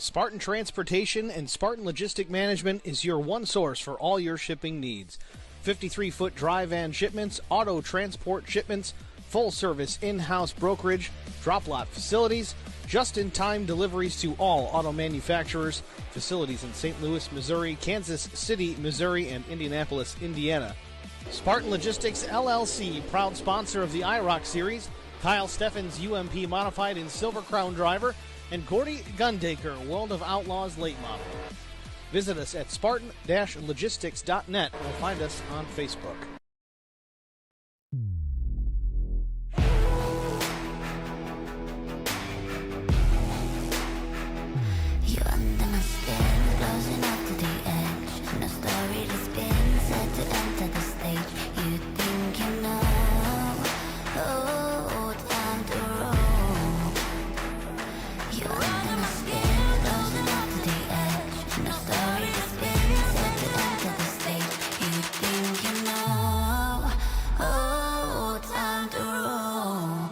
Spartan Transportation and Spartan Logistic Management is your one source for all your shipping needs. 53-foot dry van shipments, auto transport shipments, full-service in-house brokerage, drop lot facilities, just-in-time deliveries to all auto manufacturers, facilities in St. Louis, Missouri, Kansas City, Missouri, and Indianapolis, Indiana. Spartan Logistics LLC, proud sponsor of the IROC Series, Kyle Steffens UMP Modified and Silver Crown Driver, and Gordy Gundaker, World of Outlaws Late Model. Visit us at spartan-logistics.net or find us on Facebook. You're under my skin, closing up to the edge. No story to spin, set to enter the stage. You think you know, oh, time to roll. You're under my skin, closing up to the edge. No story to spin, set to enter the stage. You think you know, oh, time to roll.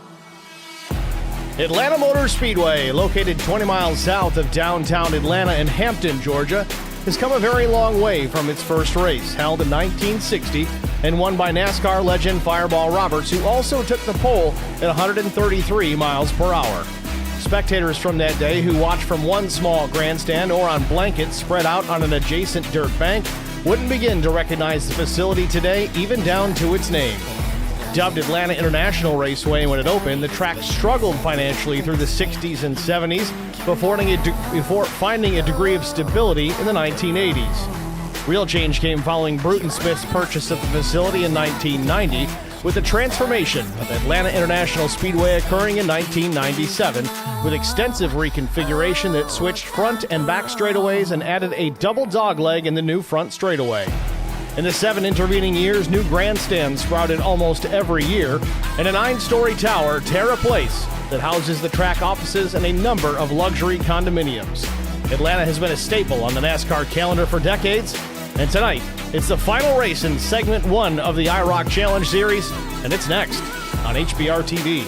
Atlanta Motor Speedway, located 20 miles south of downtown Atlanta in Hampton, Georgia, has come a very long way from its first race, held in 1960 and won by NASCAR legend Fireball Roberts, who also took the pole at 133 miles per hour. Spectators from that day who watched from one small grandstand or on blankets spread out on an adjacent dirt bank wouldn't begin to recognize the facility today, even down to its name. Dubbed Atlanta International Raceway when it opened, the track struggled financially through the 60s and 70s before finding a degree of stability in the 1980s. Real change came following Bruton Smith's purchase of the facility in 1990, with the transformation of Atlanta International Speedway occurring in 1997, with extensive reconfiguration that switched front and back straightaways and added a double dogleg in the new front straightaway. In the 7 intervening years, new grandstands sprouted almost every year, and a 9-story tower, Terra Place, that houses the track offices and a number of luxury condominiums. Atlanta has been a staple on the NASCAR calendar for decades, and tonight, it's the final race in Segment 1 of the IROC Challenge Series, and it's next on HBR TV.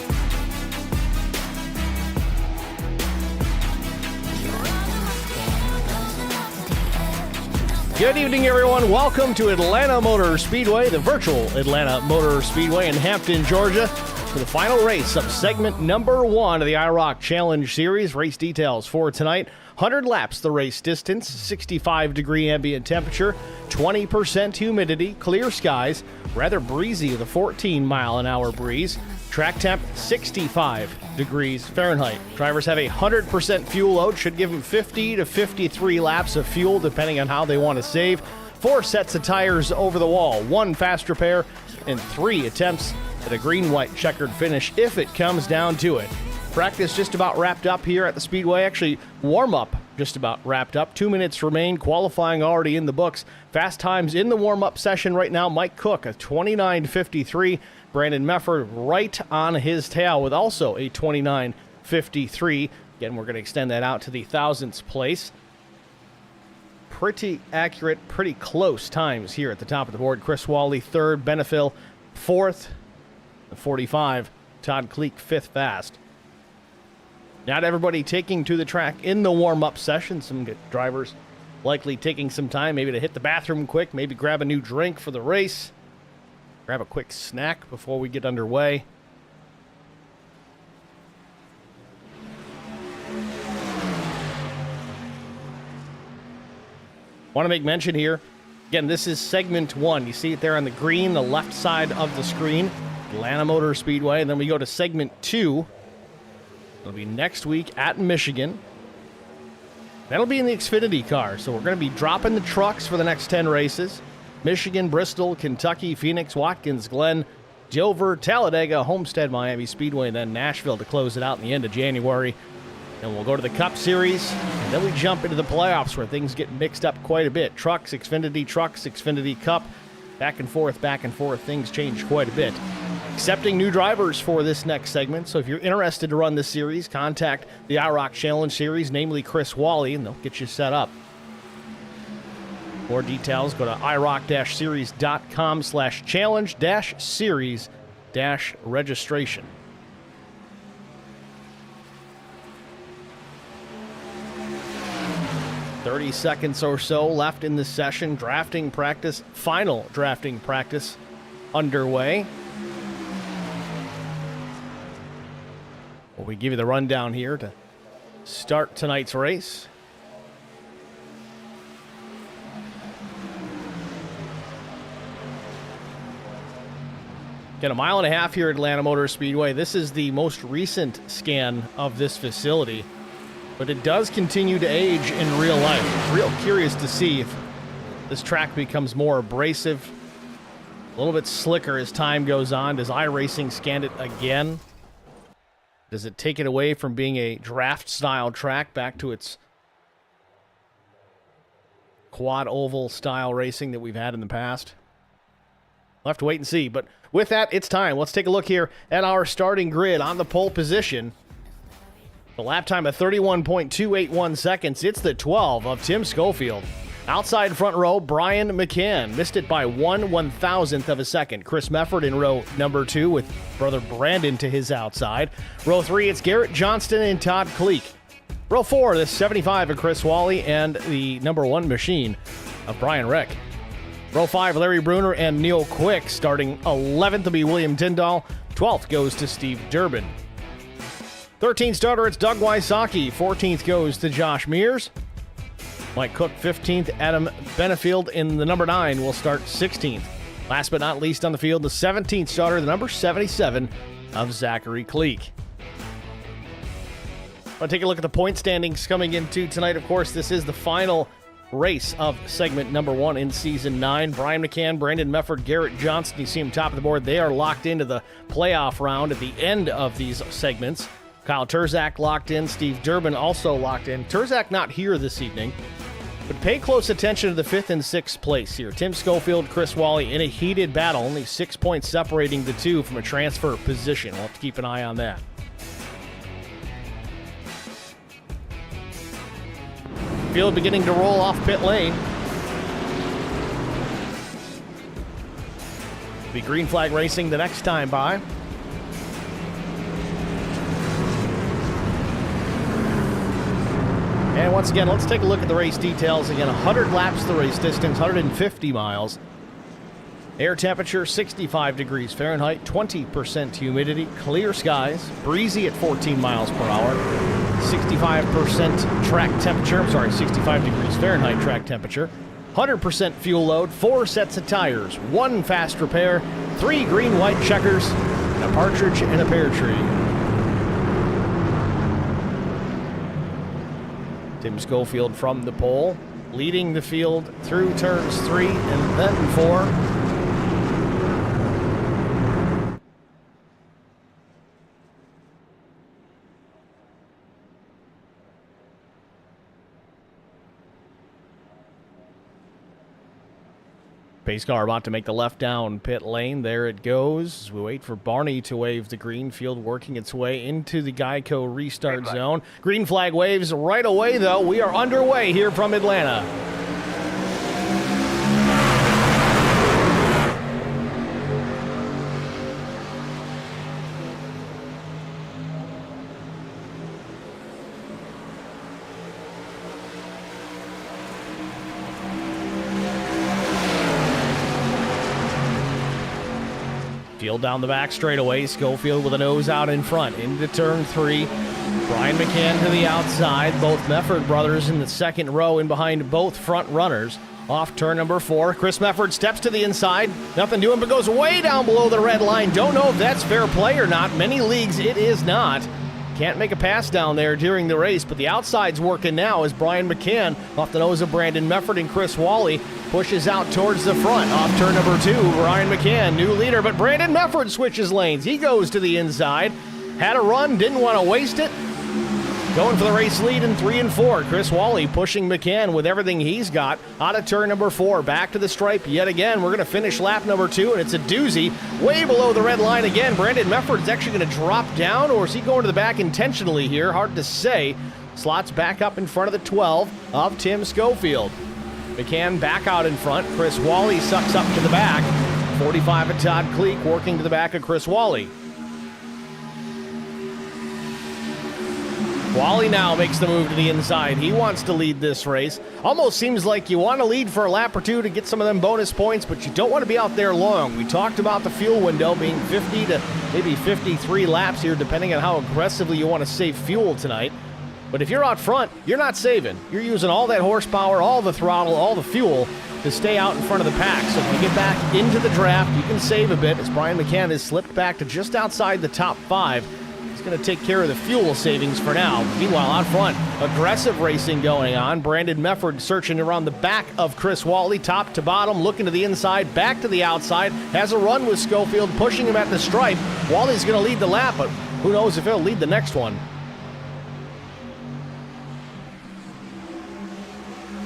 Good evening, everyone. Welcome to Atlanta Motor Speedway, the virtual Atlanta Motor Speedway in Hampton, Georgia, for the final race of segment number 1 of the IROC Challenge Series. Race details for tonight: 100 laps the race distance, 65-degree ambient temperature, 20% humidity, clear skies, rather breezy with a 14-mile-an-hour breeze. Track temp, 65 degrees Fahrenheit. Drivers have a 100% fuel load, should give them 50 to 53 laps of fuel, depending on how they want to save. 4 sets of tires over the wall, 1 fast repair, and 3 attempts at a green-white checkered finish if it comes down to it. Practice just about wrapped up here at the Speedway. Actually, warm-up just about wrapped up. 2 minutes remain. Qualifying already in the books. Fast times in the warm-up session right now. Mike Cook, a 29.53. Brandon Mefford right on his tail with also a 29.53. Again, we're going to extend that out to the thousandths place. Pretty accurate, pretty close times here at the top of the board. Chris Wally, 3rd. Benefill, 4th. 45. Todd Kleek, 5th fast. Not everybody taking to the track in the warm-up session. Some drivers likely taking some time maybe to hit the bathroom quick, maybe grab a new drink for the race, grab a quick snack before we get underway. Want to make mention here, again, this is segment 1. You see it there on the green, the left side of the screen, Atlanta Motor Speedway, and then we go to segment 2. It'll be next week at Michigan. That'll be in the Xfinity car, so we're going to be dropping the trucks for the next 10 races. Michigan, Bristol, Kentucky, Phoenix, Watkins Glen, Dover, Talladega, Homestead, Miami Speedway, and then Nashville to close it out in the end of January. Then we'll go to the Cup Series, and then we jump into the playoffs where things get mixed up quite a bit. Trucks, Xfinity Cup, back and forth, things change quite a bit. Accepting new drivers for this next segment, so if you're interested to run this series, contact the IROC Challenge Series, namely Chris Wally, and they'll get you set up. More details, go to iroc-series.com/challenge-series-registration. 30 seconds or so left in the session. Drafting practice, final drafting practice underway. Well, we give you the rundown here to start tonight's race. Got a mile and a half here at Atlanta Motor Speedway. This is the most recent scan of this facility, but it does continue to age in real life. Real curious to see if this track becomes more abrasive, a little bit slicker as time goes on. Does iRacing scan it again? Does it take it away from being a draft-style track back to its quad oval style racing that we've had in the past? We'll have to wait and see, but with that, it's time. Let's take a look here at our starting grid on the pole position. The lap time of 31.281 seconds. It's the 12 of Tim Schofield. Outside front row, Brian McCann. Missed it by 1/1000th of a second. Chris Mefford in row number 2 with brother Brandon to his outside. Row 3, it's Garrett Johnston and Todd Kleek. Row 4, the 75 of Chris Wally and the number 1 machine of Brian Reck. Row 5, Larry Bruner and Neil Quick. Starting 11th will be William Tyndall. 12th goes to Steve Durbin. 13th starter, it's Doug Wysocki. 14th goes to Josh Mears. Mike Cook, 15th. Adam Benefield in the number 9 will start 16th. Last but not least on the field, the 17th starter, the number 77 of Zachary Kleek. I'll take a look at the point standings coming into tonight. Of course, this is the final race of segment number 1 in season 9. Brian McCann, Brandon Mefford, Garrett Johnston, you see them top of the board. They are locked into the playoff round at the end of these segments. Kyle Terzak locked in. Steve Durbin also locked in. Terzak not here this evening, but pay close attention to the 5th and 6th place here. Tim Schofield, Chris Wally in a heated battle. Only 6 points separating the two from a transfer position. We'll have to keep an eye on that. Field beginning to roll off pit lane. Be green flag racing the next time by. And once again, let's take a look at the race details. Again, 100 laps the race distance, 150 miles. Air temperature, 65 degrees Fahrenheit, 20% humidity, clear skies, breezy at 14 miles per hour, 65% track temperature, 65 degrees Fahrenheit track temperature, 100% fuel load, 4 sets of tires, 1 fast repair, 3 green-white checkers, and a partridge in a pear tree. Tim Schofield from the pole, leading the field through turns 3 and then 4. Pace car about to make the left down pit lane. There it goes. We wait for Barney to wave the green. Field working its way into the Geico restart zone. Green flag waves right away, though. We are underway here from Atlanta. Field down the back straightaway. Schofield with a nose out in front. Into turn 3. Brian McCann to the outside. Both Mefford brothers in the second row in behind both front runners. Off turn number 4. Chris Mefford steps to the inside. Nothing doing but goes way down below the red line. Don't know if that's fair play or not. Many leagues it is not. Can't make a pass down there during the race, but the outside's working now as Brian McCann, off the nose of Brandon Mefford and Chris Wally, pushes out towards the front. Off turn number 2, Brian McCann, new leader, but Brandon Mefford switches lanes. He goes to the inside. Had a run, didn't want to waste it. Going for the race lead in 3 and 4. Chris Wally pushing McCann with everything he's got. Out of turn number 4, back to the stripe yet again. We're going to finish lap number 2, and it's a doozy. Way below the red line again. Brandon Mefford's actually going to drop down, or is he going to the back intentionally here? Hard to say. Slots back up in front of the 12 of Tim Schofield. McCann back out in front. Chris Wally sucks up to the back. 45 of Todd Kleek working to the back of Chris Wally. Wally now makes the move to the inside. He wants to lead this race. Almost seems like you want to lead for a lap or two to get some of them bonus points, but you don't want to be out there long. We talked about the fuel window being 50 to maybe 53 laps here, depending on how aggressively you want to save fuel tonight. But if you're out front, you're not saving. You're using all that horsepower, all the throttle, all the fuel to stay out in front of the pack. So if you get back into the draft, you can save a bit, as Brian McCann has slipped back to just outside the top 5. He's going to take care of the fuel savings for now. Meanwhile, out front, aggressive racing going on. Brandon Mefford searching around the back of Chris Wally, top to bottom, looking to the inside, back to the outside, has a run with Schofield, pushing him at the stripe. Wally's going to lead the lap, but who knows if he'll lead the next one.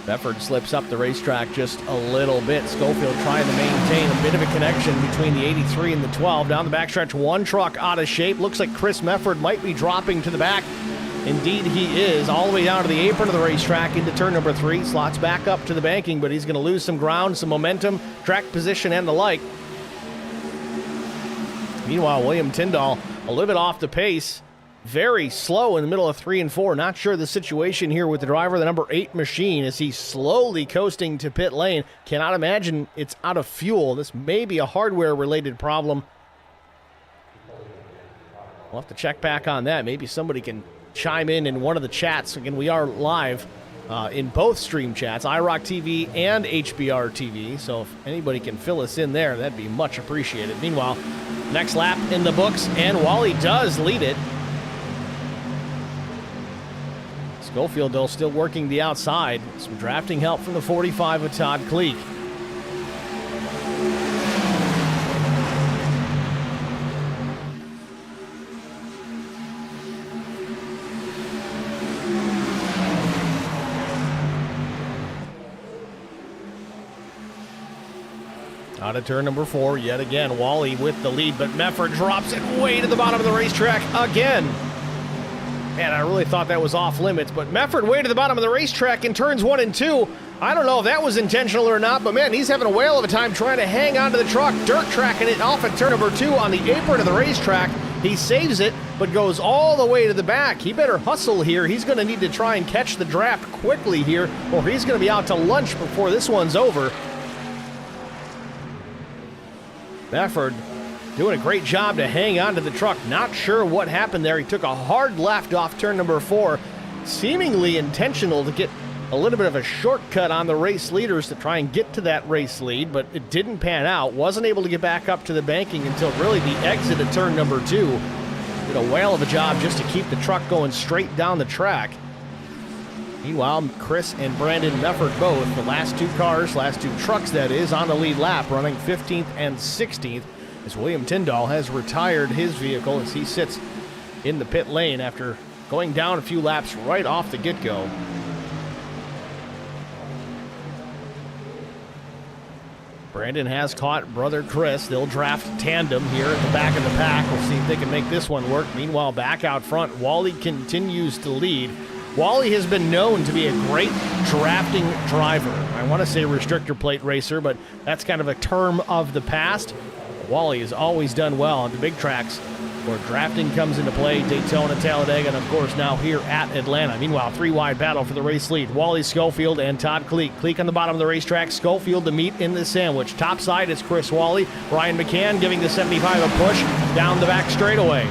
Mefford slips up the racetrack just a little bit. Schofield trying to maintain a bit of a connection between the 83 and the 12. Down the backstretch, one truck out of shape. Looks like Chris Mefford might be dropping to the back. Indeed, he is. All the way down to the apron of the racetrack into turn number 3. Slots back up to the banking, but he's going to lose some ground, some momentum, track position, and the like. Meanwhile, William Tyndall a little bit off the pace. Very slow in the middle of 3 and 4. Not sure the situation here with the driver, the number 8 machine, as he's slowly coasting to pit lane. Cannot imagine it's out of fuel. This may be a hardware-related problem. We'll have to check back on that. Maybe somebody can chime in one of the chats. Again, we are live in both stream chats, IROC TV and HBR TV. So if anybody can fill us in there, that'd be much appreciated. Meanwhile, next lap in the books, and Wally does lead it. Schofield, though, still working the outside. Some drafting help from the 45 of Todd Kleek. Out of turn number 4, yet again, Wally with the lead, but Mefford drops it way to the bottom of the racetrack again. Man, I really thought that was off limits, but Mefford way to the bottom of the racetrack in turns 1 and 2. I don't know if that was intentional or not, but man, he's having a whale of a time trying to hang onto the truck, dirt tracking it off at turn number 2 on the apron of the racetrack. He saves it, but goes all the way to the back. He better hustle here. He's going to need to try and catch the draft quickly here, or he's going to be out to lunch before this one's over. Mefford doing a great job to hang on to the truck. Not sure what happened there. He took a hard left off turn number 4, seemingly intentional to get a little bit of a shortcut on the race leaders to try and get to that race lead, but it didn't pan out. Wasn't able to get back up to the banking until really the exit of turn number 2. Did a whale of a job just to keep the truck going straight down the track. Meanwhile, Chris and Brandon Mefford both, the last 2 cars, last 2 trucks that is, on the lead lap, running 15th and 16th. As William Tyndall has retired his vehicle as he sits in the pit lane after going down a few laps right off the get-go. Brandon has caught brother Chris. They'll draft tandem here at the back of the pack. We'll see if they can make this one work. Meanwhile, back out front, Wally continues to lead. Wally has been known to be a great drafting driver. I want to say restrictor plate racer, but that's kind of a term of the past. Wally has always done well on the big tracks where drafting comes into play, Daytona, Talladega, and of course now here at Atlanta. Meanwhile, 3-wide battle for the race lead. Wally, Schofield, and Todd Kleek. Kleek on the bottom of the racetrack, Schofield to meet in the sandwich. Top side is Chris Wally. Brian McCann giving the 75 a push down the back straightaway.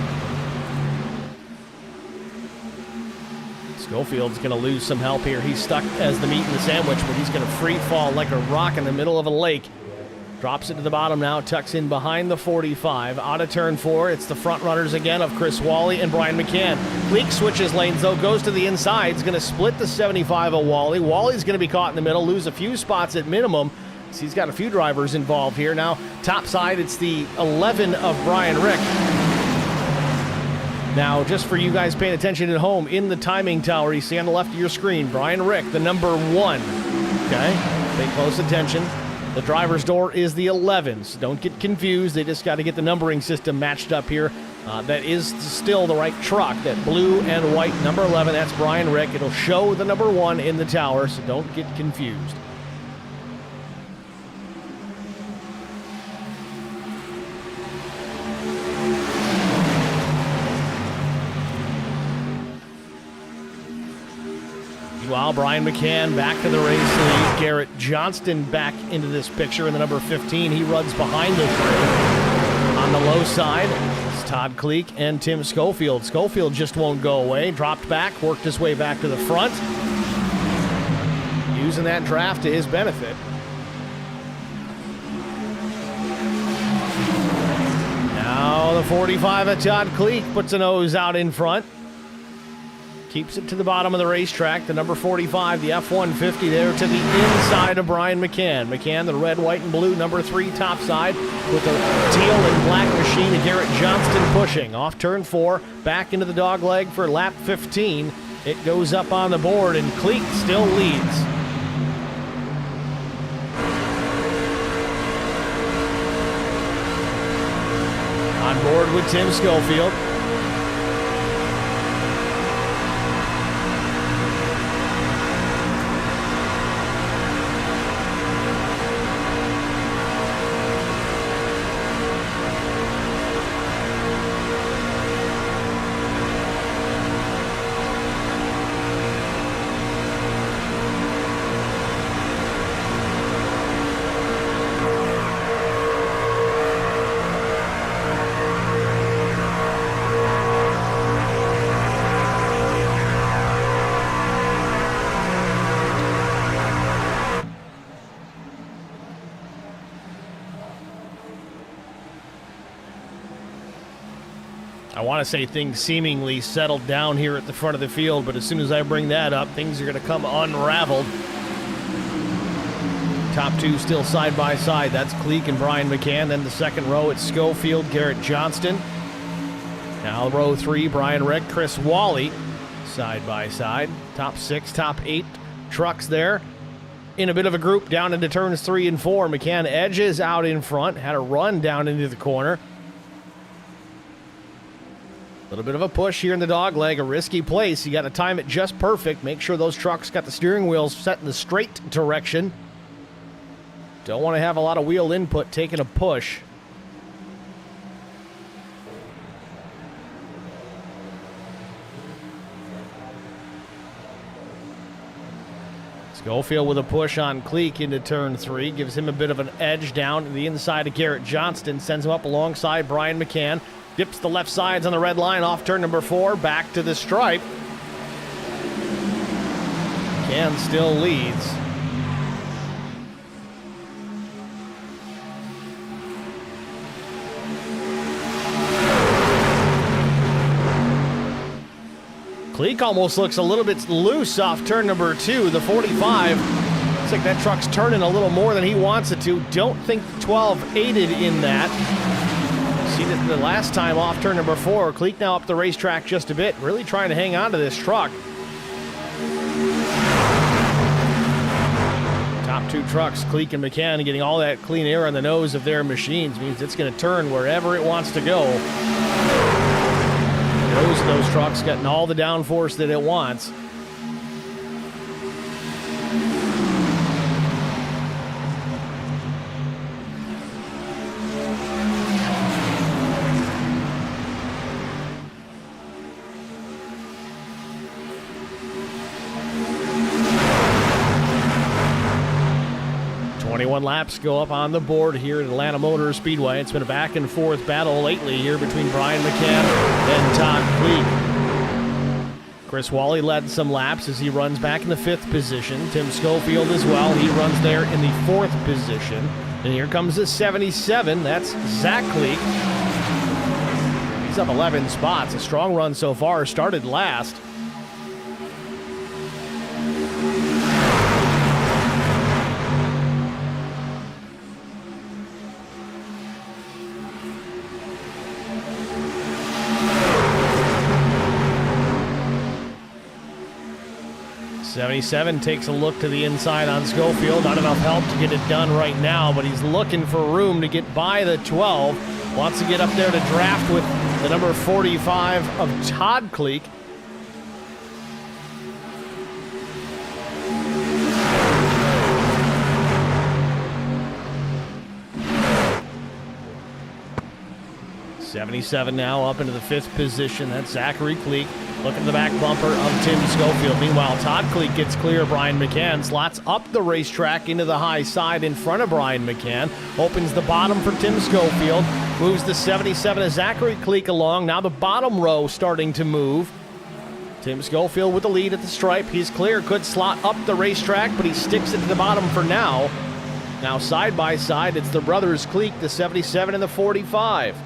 Schofield's going to lose some help here. He's stuck as the meat in the sandwich, but he's going to free fall like a rock in the middle of a lake. Drops it to the bottom now, tucks in behind the 45. Out of turn 4, it's the front runners again of Chris Wally and Brian McCann. Kleek switches lanes, though, goes to the inside. He's going to split the 75 of Wally. Wally's going to be caught in the middle, lose a few spots at minimum. So he's got a few drivers involved here. Now, top side, it's the 11 of Brian Rick. Now, just for you guys paying attention at home, in the timing tower, you see on the left of your screen, Brian Rick, the number 1. Okay? Pay close attention. The driver's door is the 11, so don't get confused. They just got to get the numbering system matched up here. That is still the right truck. That blue and white number 11, that's Brian Rick. It'll show the number 1 in the tower, so don't get confused. Meanwhile, Brian McCann back to the race lead. Garrett Johnston back into this picture in the number 15. He runs behind the three. On the low side, it's Todd Kleek and Tim Schofield. Schofield just won't go away. Dropped back, worked his way back to the front. Using that draft to his benefit. Now the 45 of Todd Kleek puts a nose out in front. Keeps it to the bottom of the racetrack. The number 45, the F-150 there to the inside of Brian McCann. McCann, the red, white, and blue, number 3 top side with the teal and black machine of Garrett Johnston pushing. Off turn 4, back into the dog leg for lap 15. It goes up on the board, and Kleek still leads. On board with Tim Schofield. I want to say things seemingly settled down here at the front of the field, but as soon as I bring that up, things are going to come unraveled. Top 2 still side by side. That's Kleek and Brian McCann. Then the second row, it's Schofield, Garrett Johnston. Now row 3, Brian Rick, Chris Wally, side by side. Top 6, top 8 trucks there. In a bit of a group down into turns 3 and 4. McCann edges out in front, had a run down into the corner. A little bit of a push here in the dog leg, a risky place. You got to time it just perfect. Make sure those trucks got the steering wheels set in the straight direction. Don't want to have a lot of wheel input taking a push. Schofield with a push on Kleek into turn 3. Gives him a bit of an edge down to the inside of Garrett Johnston. Sends him up alongside Brian McCann. Dips the left sides on the red line off turn number 4. Back to the stripe. McCann still leads. Kleek almost looks a little bit loose off turn number 2. The 45. Looks like that truck's turning a little more than he wants it to. Don't think the 12 aided in that. See that the last time off turn number 4, Kleek now up the racetrack just a bit, really trying to hang on to this truck. Top 2 trucks, Kleek and McCann, getting all that clean air on the nose of their machines means it's going to turn wherever it wants to go. The nose of those trucks getting all the downforce that it wants. Laps go up on the board here at Atlanta Motor Speedway. It's been a back and forth battle lately here between Brian McCann and Todd Kleek. Chris Wally led some laps as he runs back in the 5th position. Tim Schofield as well. He runs there in the 4th position. And here comes the 77. That's Zach Kleek. He's up 11 spots. A strong run so far. Started last. '77 takes a look to the inside on Schofield. Not enough help to get it done right now, but he's looking for room to get by the 12. Wants to get up there to draft with the number 45 of Todd Kleek. 77 now up into the 5th position. That's Zachary Cleek. Look at the back bumper of Tim Schofield. Meanwhile, Todd Cleek gets clear. Brian McCann slots up the racetrack into the high side in front of Brian McCann. Opens the bottom for Tim Schofield. Moves the 77 of Zachary Cleek along. Now the bottom row starting to move. Tim Schofield with the lead at the stripe. He's clear. Could slot up the racetrack, but he sticks it to the bottom for now. Now side by side, it's the brothers Cleek, the 77 and the 45.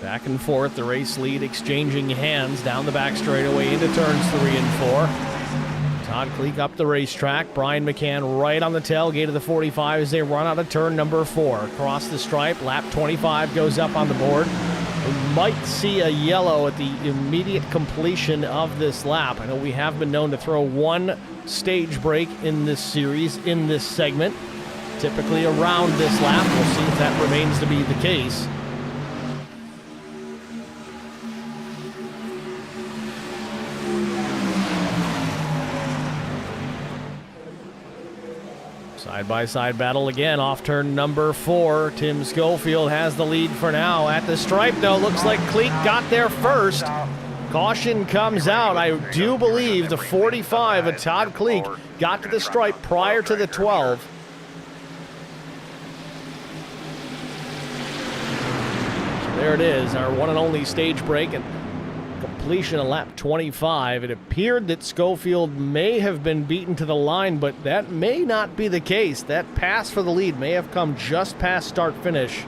Back and forth, the race lead exchanging hands down the back straightaway into turns 3 and 4. Todd Cleek up the racetrack. Brian McCann right on the tailgate of the 45 as they run out of turn number 4. Across the stripe, lap 25 goes up on the board. We might see a yellow at the immediate completion of this lap. I know we have been known to throw one stage break in this series, in this segment, typically around this lap. We'll see if that remains to be the case. Side-by-side battle again off turn number 4. Tim Schofield has the lead for now. At the stripe, though, looks like Cleek got there first. Caution comes out. I do believe the 45 of Todd Cleek got to the stripe prior to the 12. So there it is, our one and only stage break and completion of lap 25. It appeared that Schofield may have been beaten to the line, but that may not be the case. That pass for the lead may have come just past start-finish.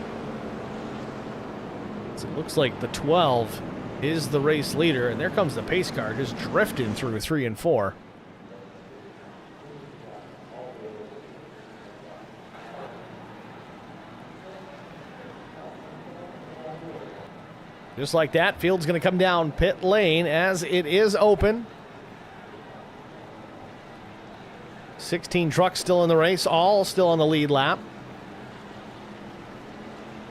So it looks like the 12 is the race leader, and there comes the pace car just drifting through 3 and 4. Just like that, field's going to come down pit lane as it is open. 16 trucks still in the race, all still on the lead lap.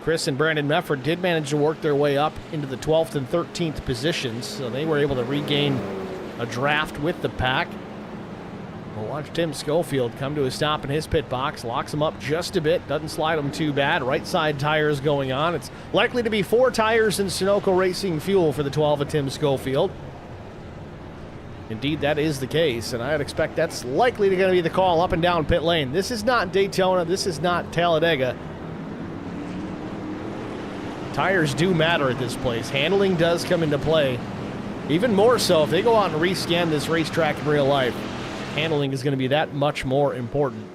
Chris and Brandon Mefford did manage to work their way up into the 12th and 13th positions, so they were able to regain a draft with the pack. We'll watch Tim Schofield come to a stop in his pit box, locks him up just a bit, doesn't slide him too bad. Right side tires going on. It's likely to be 4 tires in Sunoco Racing fuel for the 12 of Tim Schofield. Indeed, that is the case, and I'd expect that's likely going to be the call up and down pit lane. This is not Daytona. This is not Talladega. Tires do matter at this place. Handling does come into play. Even more so if they go out and rescan this racetrack in real life. Handling is going to be that much more important.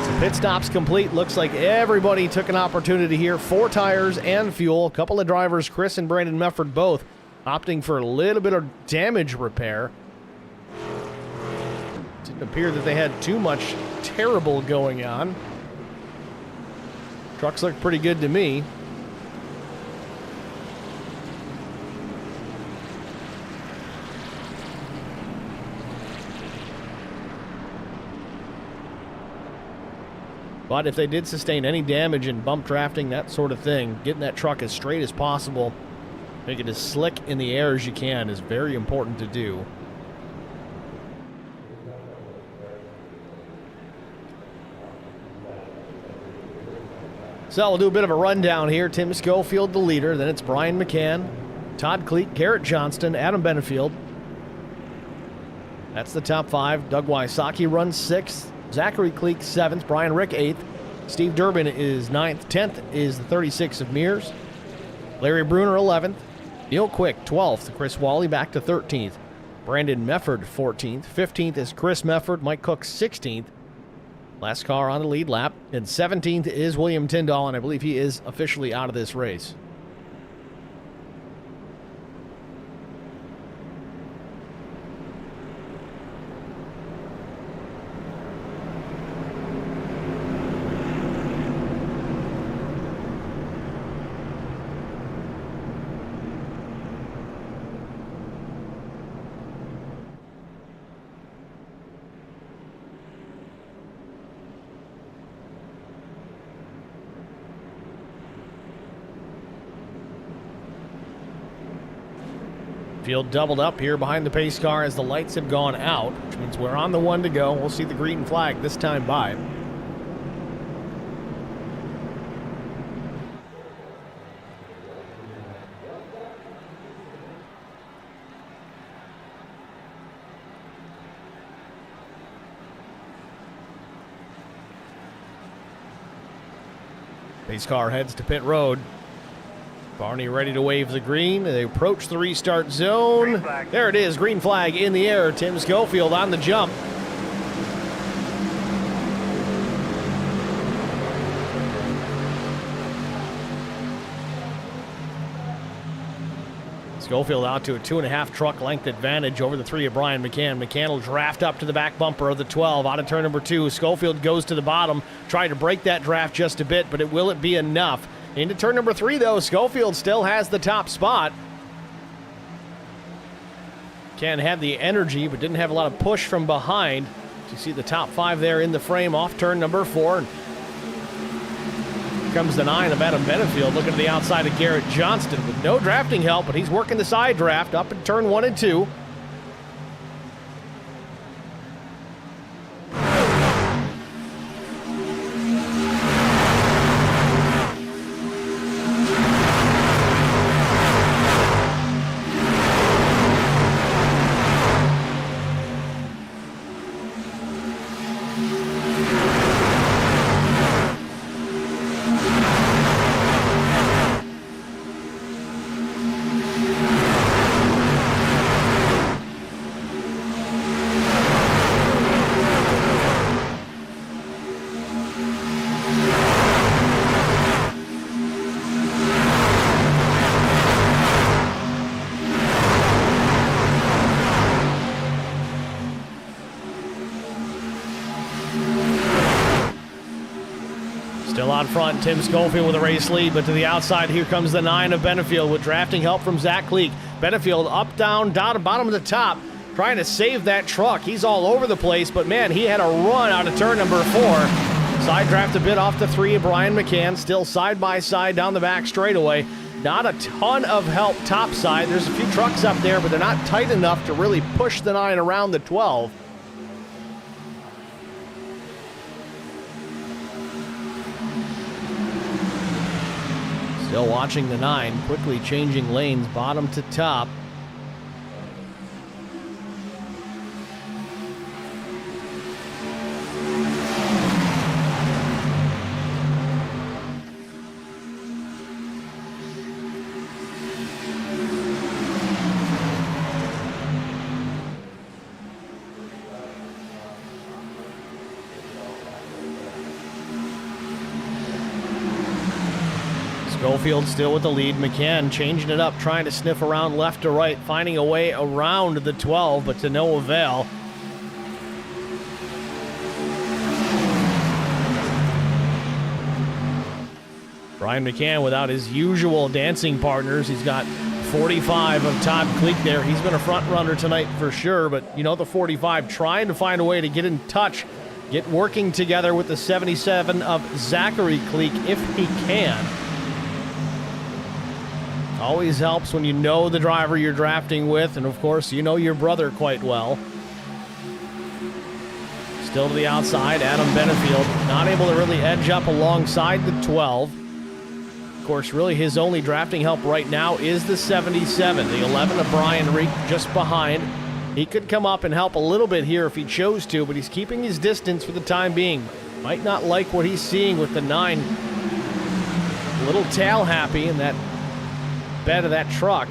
So pit stops complete. Looks like everybody took an opportunity here. 4 tires and fuel. A couple of drivers, Chris and Brandon Mefford, both opting for a little bit of damage repair. Didn't appear that they had too much terrible going on. Trucks look pretty good to me. But if they did sustain any damage in bump drafting, that sort of thing, getting that truck as straight as possible, make it as slick in the air as you can is very important to do. So we'll do a bit of a rundown here. Tim Schofield, the leader. Then it's Brian McCann, Todd Cleek, Garrett Johnston, Adam Benefield. That's the top 5. Doug Wysocki runs 6th. Zachary Cleek 7th. Brian Rick 8th. Steve Durbin is 9th. 10th is the 36 of Mears. Larry Bruner 11th. Neil Quick 12th. Chris Wally back to 13th. Brandon Mefford 14th. 15th is Chris Mefford. Mike Cook 16th. Last car on the lead lap. And 17th is William Tyndall, and I believe he is officially out of this race. Field doubled up here behind the pace car as the lights have gone out, which means we're on the one to go. We'll see the green flag this time by. Pace car heads to pit road. Barney ready to wave the green. They approach the restart zone. There it is, green flag in the air. Tim Schofield on the jump. Schofield out to a 2.5 truck length advantage over the 3 of Brian McCann. McCann will draft up to the back bumper of the 12 out of turn number 2. Schofield goes to the bottom, trying to break that draft just a bit, but will it be enough? Into turn number 3, though, Schofield still has the top spot. McCann had the energy, but didn't have a lot of push from behind. You see the top 5 there in the frame off turn number 4. Comes the 9 of Adam Benefield, looking to the outside of Garrett Johnston with no drafting help, but he's working the side draft up in turn 1 and 2. Still out front, Tim Schofield with a race lead, but to the outside, here comes the 9 of Benefield with drafting help from Zach Kleek. Benefield up, down, bottom to the top, trying to save that truck. He's all over the place, but man, he had a run out of turn number 4. Side draft a bit off the 3 of Brian McCann, still side by side down the back straightaway. Not a ton of help topside. There's a few trucks up there, but they're not tight enough to really push the 9 around the 12. Still watching the 9, quickly changing lanes, bottom to top. Schofield still with the lead. McCann changing it up, trying to sniff around left to right, finding a way around the 12, but to no avail. Brian McCann without his usual dancing partners. He's got 45 of Todd Kleek there. He's been a front runner tonight for sure, but you know the 45 trying to find a way to get in touch, get working together with the 77 of Zachary Kleek if he can. Always helps when you know the driver you're drafting with, and of course, you know your brother quite well. Still to the outside, Adam Benefield, not able to really edge up alongside the 12. Of course, really his only drafting help right now is the 77. The 11 of Brian Reek just behind. He could come up and help a little bit here if he chose to, but he's keeping his distance for the time being. Might not like what he's seeing with the 9. A little tail happy in that bed of that truck.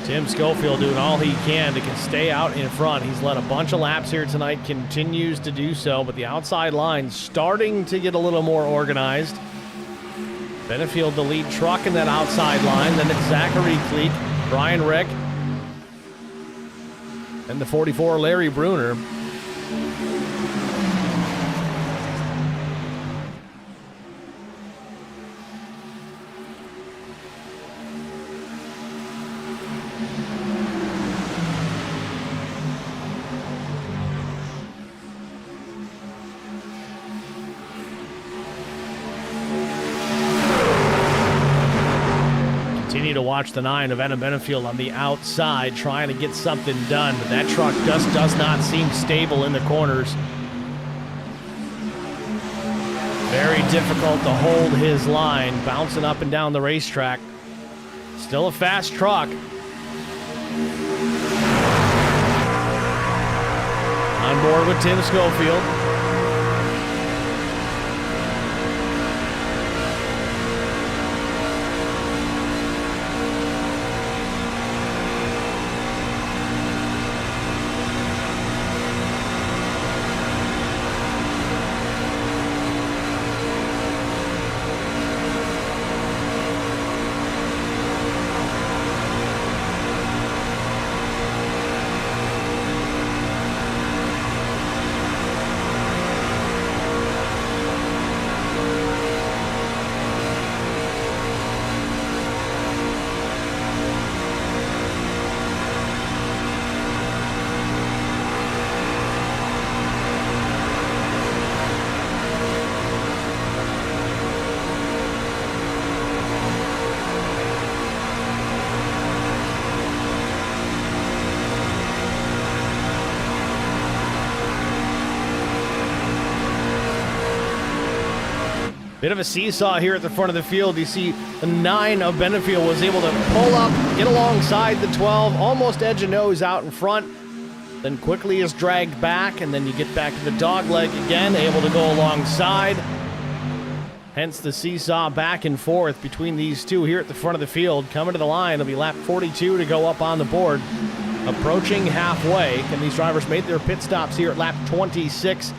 Tim Schofield doing all he can to stay out in front. He's led a bunch of laps here tonight, continues to do so, but the outside line starting to get a little more organized. Benefield the lead truck in that outside line. Then it's Zachary Kleek, Brian Rick, and the 44 Larry Bruner. watch the 9 of Adam Benefield on the outside trying to get something done, but that truck just does not seem stable in the corners. Very difficult to hold his line, bouncing up and down the racetrack. Still a fast truck. On board with Tim Schofield. Bit of a seesaw here at the front of the field. You see the 9 of Benefield was able to pull up, get alongside the 12, almost edge and nose out in front, then quickly is dragged back, and then you get back to the dogleg again, able to go alongside. Hence the seesaw back and forth between these two here at the front of the field. Coming to the line, it'll be lap 42 to go up on the board. Approaching halfway, and these drivers made their pit stops here at lap 26.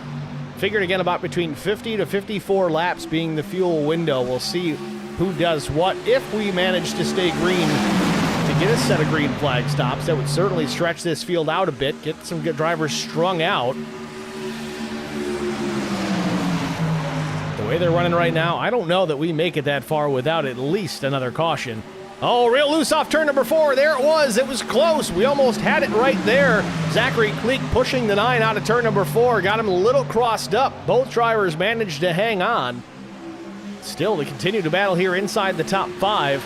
Figured again about between 50 to 54 laps being the fuel window. We'll see who does what. If we manage to stay green to get a set of green flag stops, that would certainly stretch this field out a bit, get some good drivers strung out. The way they're running right now, I don't know that we make it that far without at least another caution. Oh, real loose off turn number 4. There it was. It was close. We almost had it right there. Zachary Kleek pushing the 9 out of turn number 4. Got him a little crossed up. Both drivers managed to hang on. Still, they continue to battle here inside the top 5.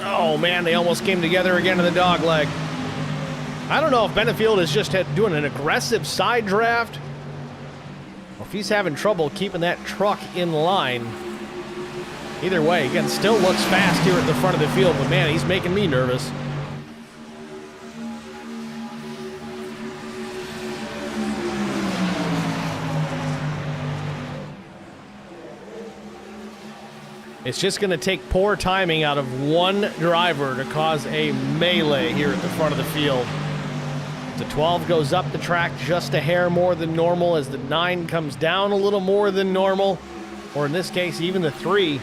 Oh man, they almost came together again in the dogleg. I don't know if Benefield is just doing an aggressive side draft, or if he's having trouble keeping that truck in line. Either way, again, still looks fast here at the front of the field, but man, he's making me nervous. It's just going to take poor timing out of one driver to cause a melee here at the front of the field. The 12 goes up the track just a hair more than normal as the 9 comes down a little more than normal, or in this case, even the 3. I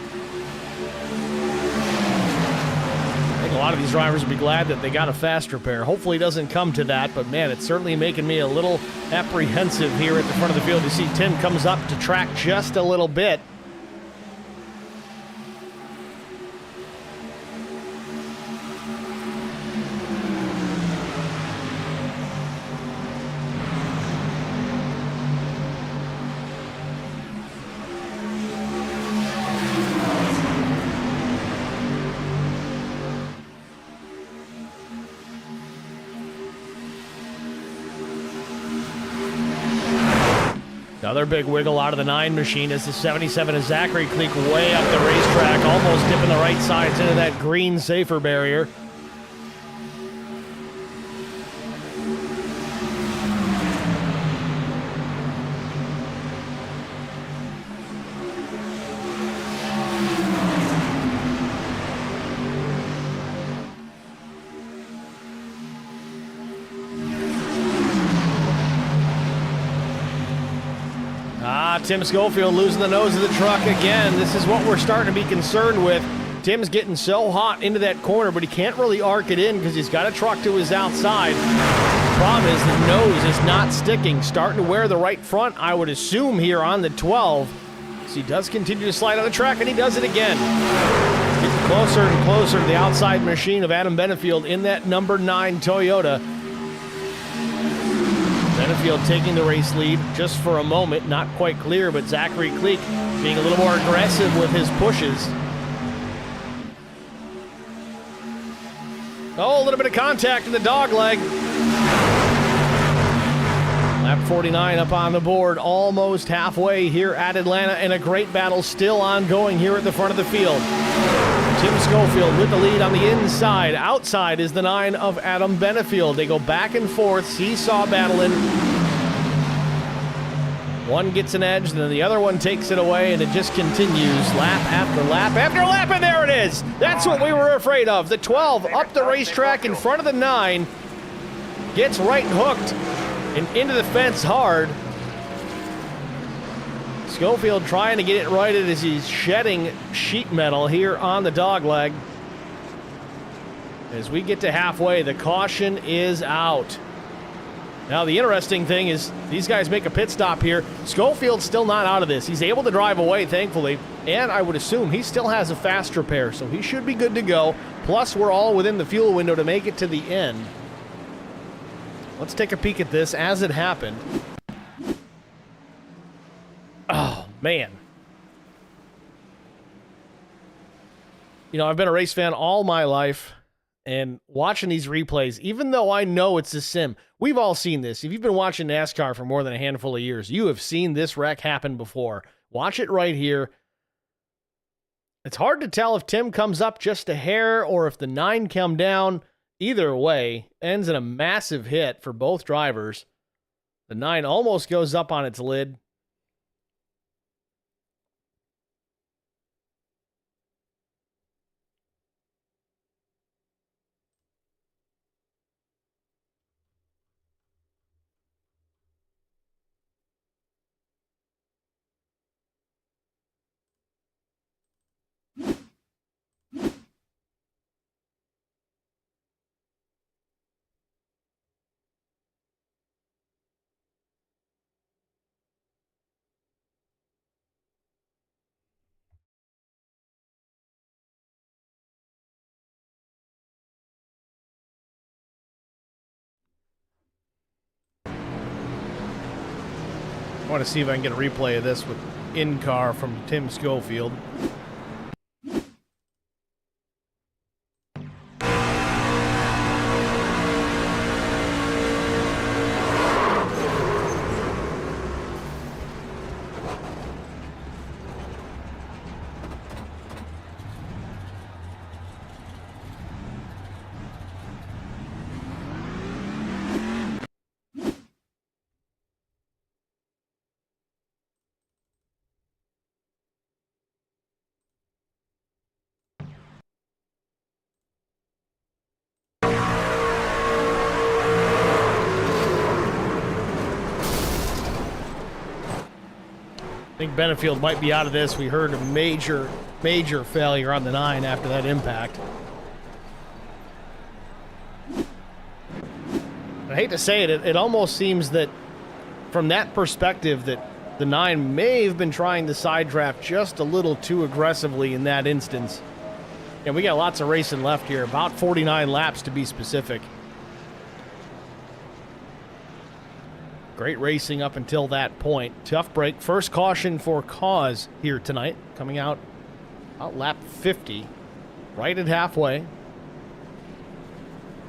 think a lot of these drivers will be glad that they got a fast repair. Hopefully it doesn't come to that, but man, it's certainly making me a little apprehensive here at the front of the field. You see Tim comes up to track just a little bit. Another big wiggle out of the 9 machine as the 77 of Zachary Kleek way up the racetrack, almost dipping the right sides into that green safer barrier. Tim Schofield losing the nose of the truck again. This is what we're starting to be concerned with. Tim's getting so hot into that corner, but he can't really arc it in because he's got a truck to his outside. The problem is the nose is not sticking. Starting to wear the right front, I would assume, here on the 12. as he does continue to slide on the track, and he does it again. Getting closer and closer to the outside machine of Adam Benefield in that number 9 Toyota. Benefield taking the race lead just for a moment, not quite clear, but Zachary Kleek being a little more aggressive with his pushes. Oh, a little bit of contact in the dog leg. Lap 49 up on the board, almost halfway here at Atlanta, and a great battle still ongoing here at the front of the field. Tim Schofield with the lead on the inside. Outside is the 9 of Adam Benefield. They go back and forth, seesaw battling. One gets an edge, then the other one takes it away, and it just continues lap after lap after lap, and there it is! That's what we were afraid of. The 12 up the racetrack in front of the 9, gets right hooked and into the fence hard. Schofield trying to get it righted as he's shedding sheet metal here on the dogleg. As we get to halfway, the caution is out. Now, the interesting thing is these guys make a pit stop here. Schofield's still not out of this. He's able to drive away, thankfully, and I would assume he still has a fast repair, so he should be good to go. Plus, we're all within the fuel window to make it to the end. Let's take a peek at this as it happened. Oh, man. You know, I've been a race fan all my life, and watching these replays, even though I know it's a sim, we've all seen this. If you've been watching NASCAR for more than a handful of years, you have seen this wreck happen before. Watch it right here. It's hard to tell if Tim comes up just a hair or if the 9 come down. Either way, ends in a massive hit for both drivers. The 9 almost goes up on its lid. I want to see if I can get a replay of this with in-car from Tim Schofield. I think Benefield might be out of this. We heard a major failure on the 9 after that impact. I hate to say it, it almost seems that from that perspective that the 9 may have been trying to side draft just a little too aggressively in that instance. And we got lots of racing left here, about 49 laps to be specific. Great racing up until that point. Tough break. First caution for cause here tonight. Coming out about lap 50. Right at halfway.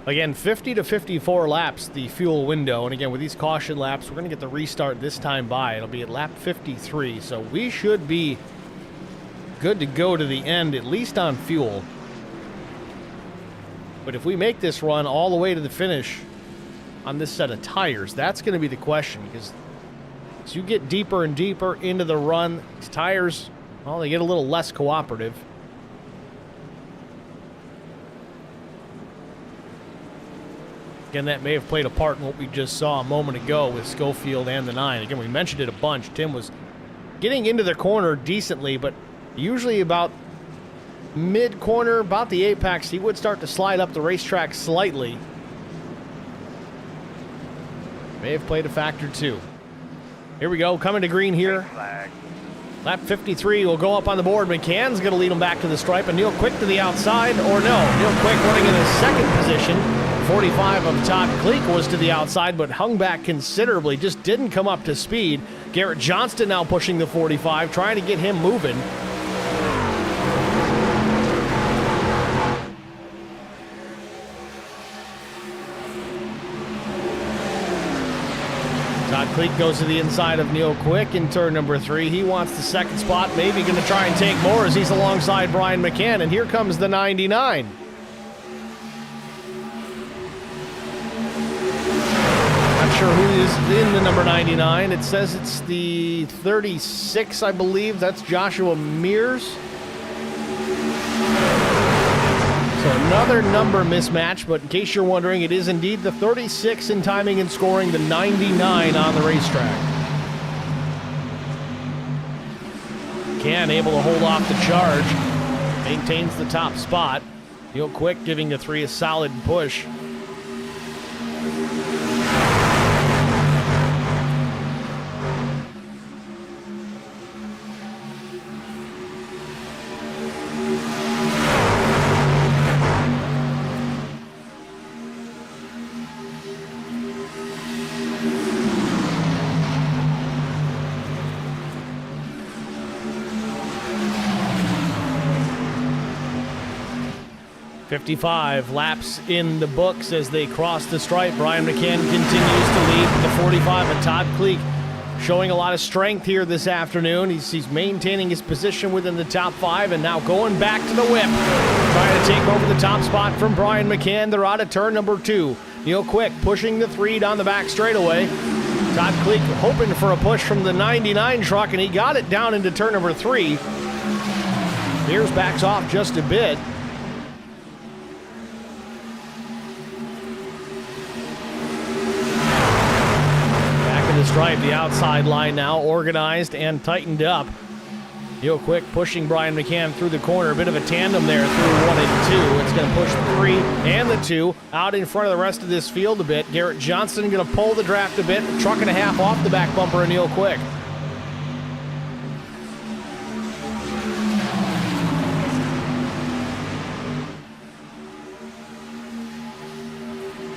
Again, 50 to 54 laps, the fuel window. And again, with these caution laps, we're going to get the restart this time by. It'll be at lap 53. So we should be good to go to the end, at least on fuel. But if we make this run all the way to the finish on this set of tires, that's going to be the question, because as you get deeper and deeper into the run, these tires, well, they get a little less cooperative. Again, that may have played a part in what we just saw a moment ago with Schofield and the 9. Again, we mentioned it a bunch. Tim was getting into the corner decently, but usually about mid-corner, about the apex, he would start to slide up the racetrack slightly. May have played a factor too. Here we go, coming to green here. Lap 53 will go up on the board. McCann's going to lead him back to the stripe, and Neil Quick to the outside, or no. Neil Quick running in the second position. 45 of Todd Cleek was to the outside, but hung back considerably, just didn't come up to speed. Garrett Johnston now pushing the 45, trying to get him moving. Todd Cleek goes to the inside of Neil Quick in turn number 3. He wants the second spot, maybe going to try and take more as he's alongside Brian McCann, and here comes the 99. Not sure who is in the number 99. It says it's the 36, I believe. That's Joshua Mears. So another number mismatch, but in case you're wondering, it is indeed the 36 in timing and scoring, the 99 on the racetrack. McCann able to hold off the charge, maintains the top spot. Neil Quick giving the 3 a solid push. .55 laps in the books as they cross the stripe. Brian McCann continues to lead with the 45, and Todd Cleek showing a lot of strength here this afternoon. He's maintaining his position within the top 5 and now going back to the whip, trying to take over the top spot from Brian McCann. They're out of turn number 2. Neil Quick pushing the 3 down the back straightaway. Todd Cleek hoping for a push from the 99 truck, and he got it down into turn number 3. Mears backs off just a bit. The stripe, the outside line now organized and tightened up. Neil Quick pushing Brian McCann through the corner. A bit of a tandem there through 1 and 2. It's going to push the 3 and the 2 out in front of the rest of this field a bit. Garrett Johnston going to pull the draft a bit. Truck and a half off the back bumper of Neil Quick.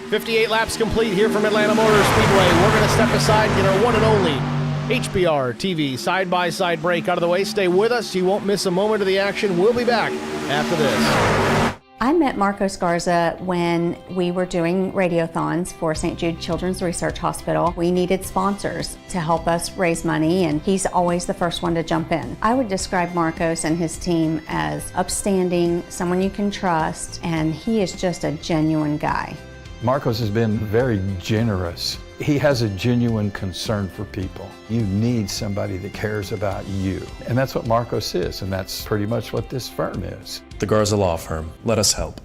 .58 laps complete here from Atlanta Motor Speedway. We're going to step aside and get our one and only HBR TV side-by-side break out of the way. Stay with us. You won't miss a moment of the action. We'll be back after this. I met Marcos Garza when we were doing radiothons for St. Jude Children's Research Hospital. We needed sponsors to help us raise money, and he's always the first one to jump in. I would describe Marcos and his team as upstanding, someone you can trust, and he is just a genuine guy. Marcos has been very generous. He has a genuine concern for people. You need somebody that cares about you. And that's what Marcos is, and that's pretty much what this firm is. The Garza Law Firm. Let us help.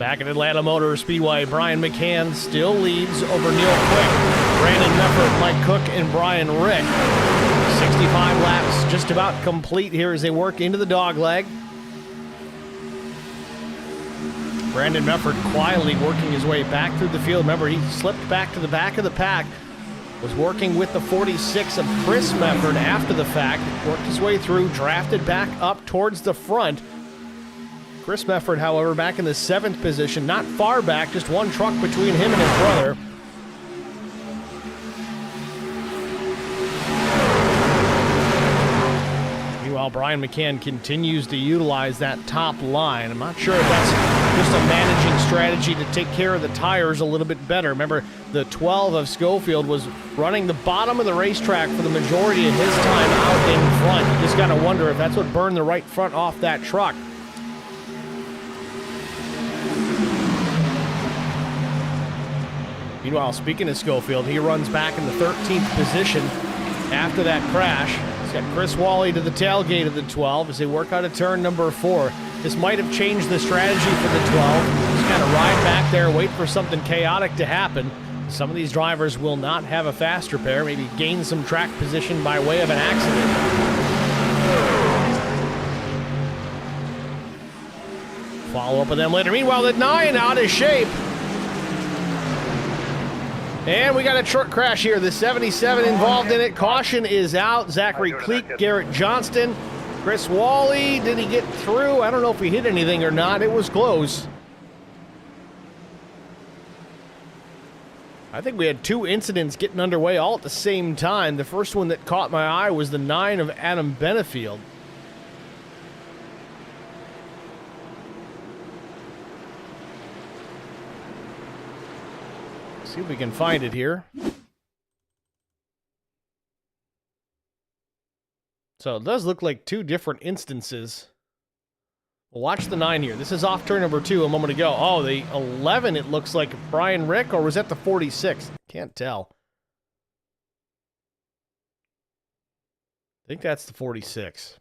Back at Atlanta Motor Speedway, Brian McCann still leads over Neil Quick, Brandon Meffert, Mike Cook, and Brian Rick. 65 laps just about complete here as they work into the dogleg. Brandon Meffert quietly working his way back through the field. Remember, he slipped back to the back of the pack, was working with the 46 of Chris Meffert after the fact, worked his way through, drafted back up towards the front. Chris Meffert, however, back in the 7th position, not far back, just one truck between him and his brother. Meanwhile, Brian McCann continues to utilize that top line. I'm not sure if that's just a managing strategy to take care of the tires a little bit better. Remember, the 12 of Schofield was running the bottom of the racetrack for the majority of his time out in front. You just got to wonder if that's what burned the right front off that truck. Meanwhile, speaking of Schofield, he runs back in the 13th position after that crash. He's got Chris Wally to the tailgate of the 12 as they work out of turn number 4. This might have changed the strategy for the 12. Just kind of ride back there, wait for something chaotic to happen. Some of these drivers will not have a faster pair, maybe gain some track position by way of an accident. Follow up with them later. Meanwhile, the 9 out of shape. And we got a truck crash here. The 77 involved in it. Caution is out. Zachary Cleek, Garrett Johnston, Chris Wally. Did he get through? I don't know if he hit anything or not. It was close. I think we had 2 incidents getting underway all at the same time. The first one that caught my eye was the 9 of Adam Benefield. See if we can find it here. So it does look like 2 different instances. Well, watch the 9 here. This is off turn number 2 a moment ago. Oh, the 11, it looks like Brian Rick, or was that the 46? Can't tell. I think that's the 46.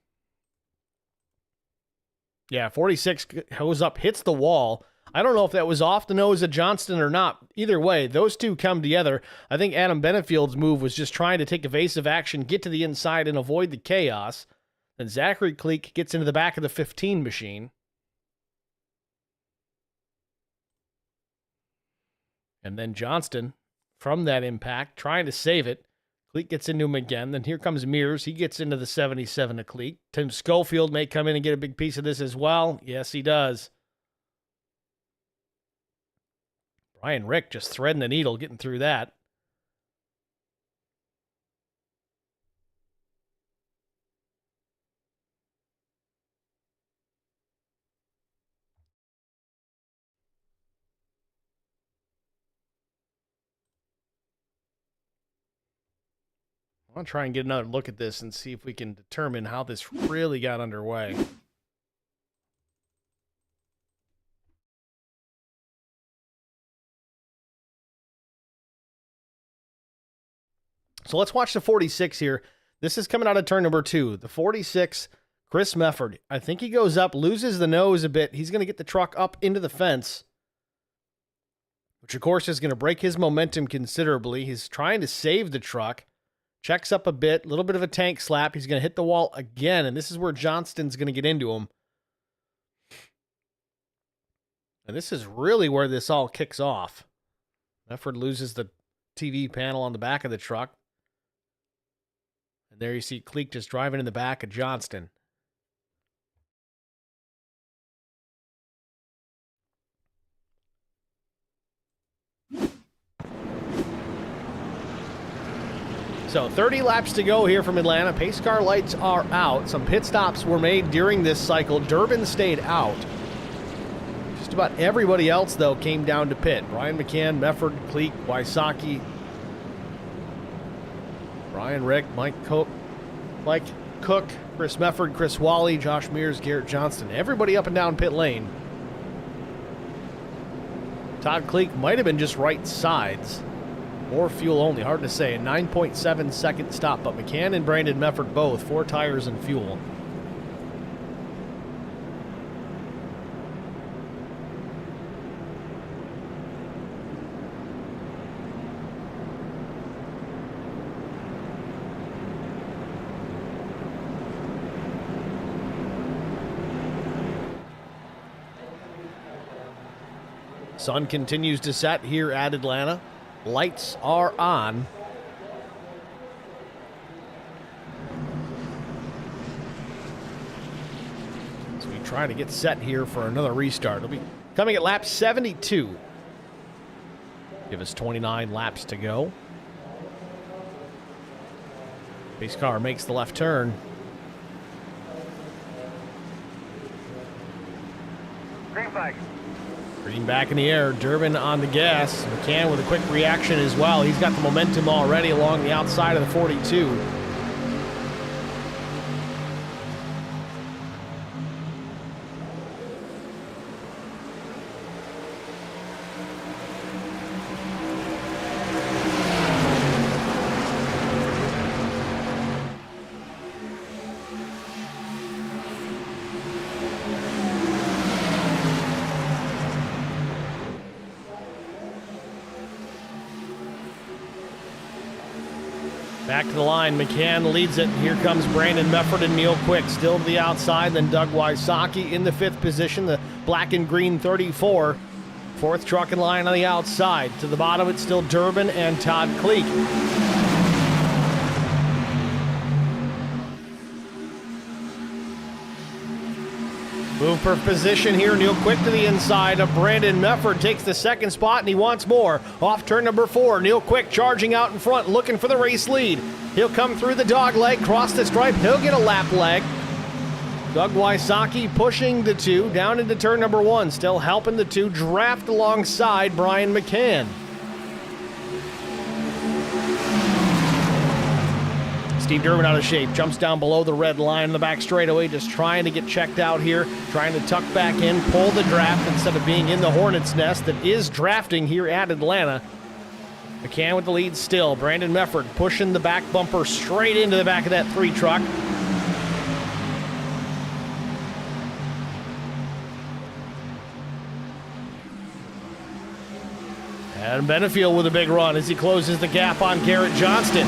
Yeah, 46 goes up, hits the wall. I don't know if that was off the nose of Johnston or not. Either way, those 2 come together. I think Adam Benefield's move was just trying to take evasive action, get to the inside, and avoid the chaos. Then Zachary Cleek gets into the back of the 15 machine. And then Johnston, from that impact, trying to save it. Cleek gets into him again. Then here comes Mears. He gets into the 77 of Cleek. Tim Schofield may come in and get a big piece of this as well. Yes, he does. Brian Rick just threading the needle, getting through that. I want to try and get another look at this and see if we can determine how this really got underway. So let's watch the 46 here. This is coming out of turn number 2. The 46, Chris Meffert. I think he goes up, loses the nose a bit. He's going to get the truck up into the fence, which of course is going to break his momentum considerably. He's trying to save the truck. Checks up a bit, a little bit of a tank slap. He's going to hit the wall again, and this is where Johnston's going to get into him. And this is really where this all kicks off. Meffert loses the TV panel on the back of the truck. And there you see Cleek just driving in the back of Johnston. So 30 laps to go here from Atlanta. Pace car lights are out. Some pit stops were made during this cycle. Durbin stayed out. Just about everybody else, though, came down to pit. Brian McCann, Meffert, Cleek, Wysocki, Brian Rick, Mike Cook, Chris Meffert, Chris Wally, Josh Mears, Garrett Johnston. Everybody up and down pit lane. Todd Cleek might have been just right sides. More fuel only, hard to say. A 9.7 second stop, but McCann and Brandon Meffert both, 4 tires and fuel. Sun continues to set here at Atlanta. Lights are on. So we try to get set here for another restart. It'll be coming at lap 72. Give us 29 laps to go. Pace car makes the left turn. Green flag. Green back in the air. Durbin on the gas. McCann with a quick reaction as well. He's got the momentum already along the outside of the 42. Back to the line, McCann leads it. Here comes Brandon Mefford and Neil Quick, still to the outside. Then Doug Wysocki in the 5th position, the black and green 34. 4th truck in line on the outside. To the bottom, it's still Durbin and Todd Kleek. Move for position here. Neil Quick to the inside of Brandon Mefford. Takes the 2nd spot, and he wants more. Off turn number 4. Neil Quick charging out in front, looking for the race lead. He'll come through the dog leg, cross the stripe. He'll get a lap leg. Doug Wysocki pushing the 2 down into turn number 1. Still helping the 2 draft alongside Brian McCann. Steve Durbin out of shape, jumps down below the red line in the back straightaway, just trying to get checked out here, trying to tuck back in, pull the draft instead of being in the hornet's nest that is drafting here at Atlanta. McCann with the lead still. Brandon Mefford pushing the back bumper straight into the back of that 3 truck. And Benefield with a big run as he closes the gap on Garrett Johnston.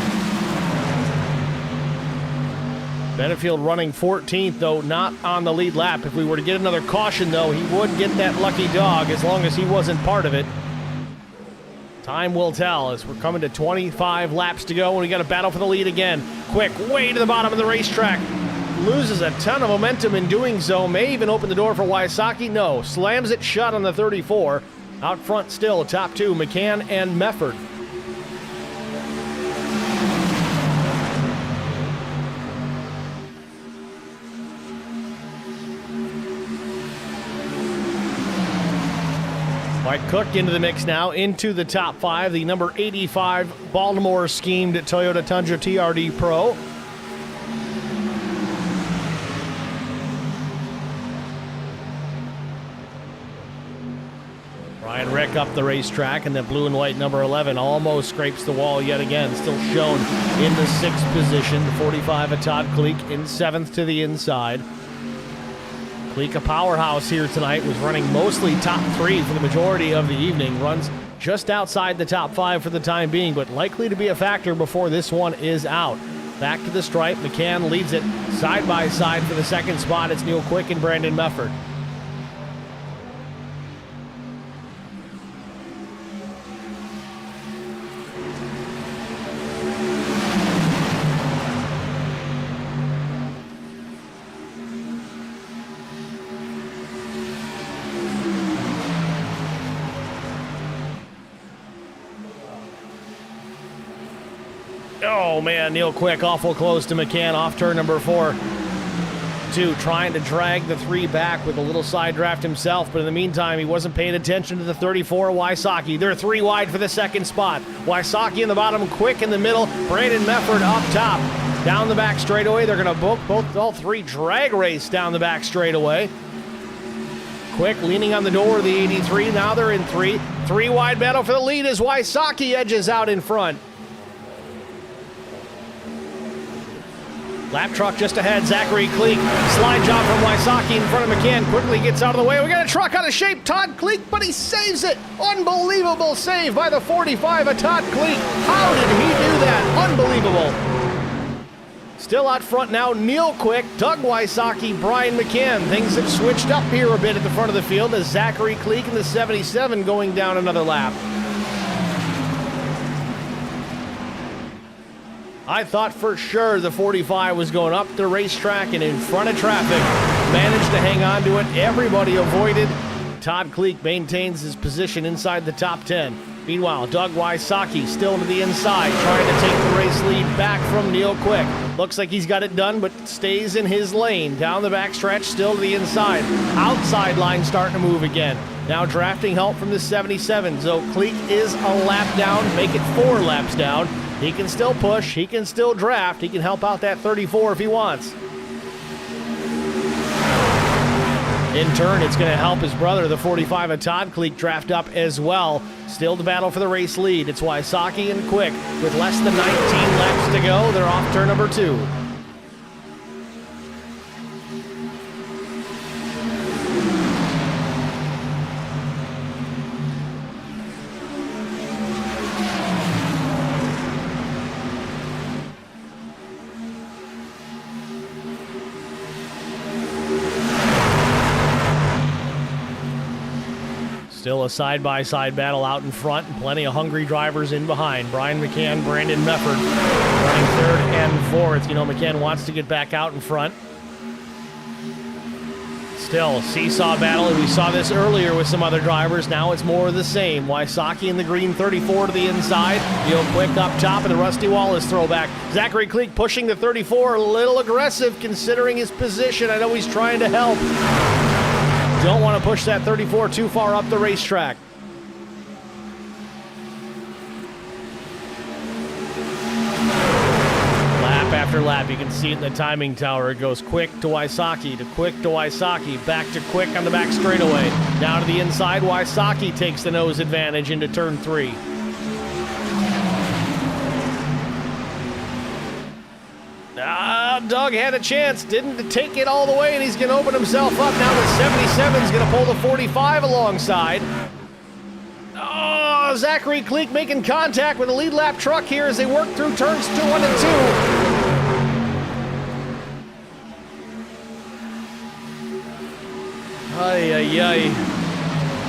Benefield running 14th, though not on the lead lap. If we were to get another caution, though, he would get that lucky dog as long as he wasn't part of it. Time will tell as we're coming to 25 laps to go, and we got a battle for the lead again. Quick, way to the bottom of the racetrack. Loses a ton of momentum in doing so. May even open the door for Wysocki. No, slams it shut on the 34. Out front still, top 2, McCann and Mefford. Mike Cook into the mix now, into the top 5. The number 85 Baltimore schemed Toyota Tundra TRD Pro. Ryan Rick up the racetrack, and the blue and white number 11 almost scrapes the wall yet again. Still shown in the 6th position. The 45 of Todd Kleek in 7th to the inside. Kleek, a powerhouse here tonight, was running mostly top 3 for the majority of the evening. Runs just outside the top 5 for the time being, but likely to be a factor before this one is out. Back to the stripe. McCann leads it side by side for the 2nd spot. It's Neil Quick and Brandon Mefford. Oh, man, Neil Quick awful close to McCann off turn number 4. 2 trying to drag the 3 back with a little side draft himself, but in the meantime, he wasn't paying attention to the 34, Wysocki. They're 3 wide for the 2nd spot. Wysocki in the bottom, Quick in the middle, Brandon Mefford up top. Down the back straightaway, they're going to book all 3 drag race down the back straightaway. Quick leaning on the door of the 83, now they're in 3. 3 wide battle for the lead as Wysocki edges out in front. Lap truck just ahead, Zachary Kleek. Slide job from Wysocki in front of McCann. Quickly gets out of the way. We got a truck out of shape. Todd Kleek, but he saves it. Unbelievable save by the 45 of Todd Kleek. How did he do that? Unbelievable. Still out front now, Neil Quick, Doug Wysocki, Brian McCann. Things have switched up here a bit at the front of the field as Zachary Cleek in the 77 going down another lap. I thought for sure the 45 was going up the racetrack and in front of traffic. Managed to hang on to it. Everybody avoided. Todd Cleek maintains his position inside the top 10. Meanwhile, Doug Wysocki still to the inside, trying to take the race lead back from Neil Quick. Looks like he's got it done, but stays in his lane. Down the backstretch, still to the inside. Outside line starting to move again. Now drafting help from the 77. So Cleek is a lap down, make it 4 laps down. He can still push, he can still draft, he can help out that 34 if he wants. In turn, it's going to help his brother, the 45 of Todd Cleek, draft up as well. Still the battle for the race lead. It's Wysocki and Quick. With less than 19 laps to go, they're off turn number 2. Still a side-by-side battle out in front, and plenty of hungry drivers in behind. Brian McCann, Brandon Mefford running 3rd and 4th. You know, McCann wants to get back out in front. Still, seesaw battle, and we saw this earlier with some other drivers. Now it's more of the same. Wysocki in the green 34 to the inside. Neil Quick up top, and the Rusty Wallace throwback. Zachary Cleek pushing the 34, a little aggressive considering his position. I know he's trying to help. Don't want to push that 34 too far up the racetrack. Lap after lap, you can see it in the timing tower. It goes Quick to Wysocki, to Quick to Wysocki, back to Quick on the back straightaway. Now to the inside, Wysocki takes the nose advantage into turn 3. Doug had a chance, didn't take it all the way, and he's going to open himself up. Now the 77 is going to pull the 45 alongside. Oh, Zachary Cleek making contact with a lead lap truck here as they work through turns 1 and 2. Ay, ay, ay.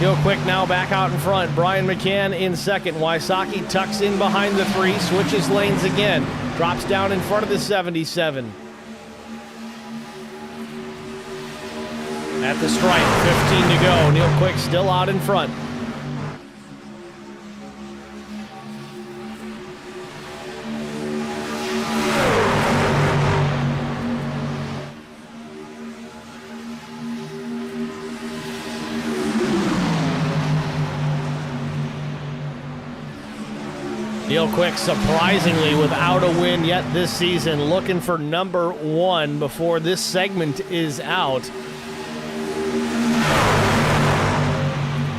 Neil Quick now back out in front. Brian McCann in second. Wysocki tucks in behind the 3, switches lanes again. Drops down in front of the 77. At the stripe, 15 to go. Neil Quick still out in front. Neil Quick surprisingly without a win yet this season, looking for number 1 before this segment is out.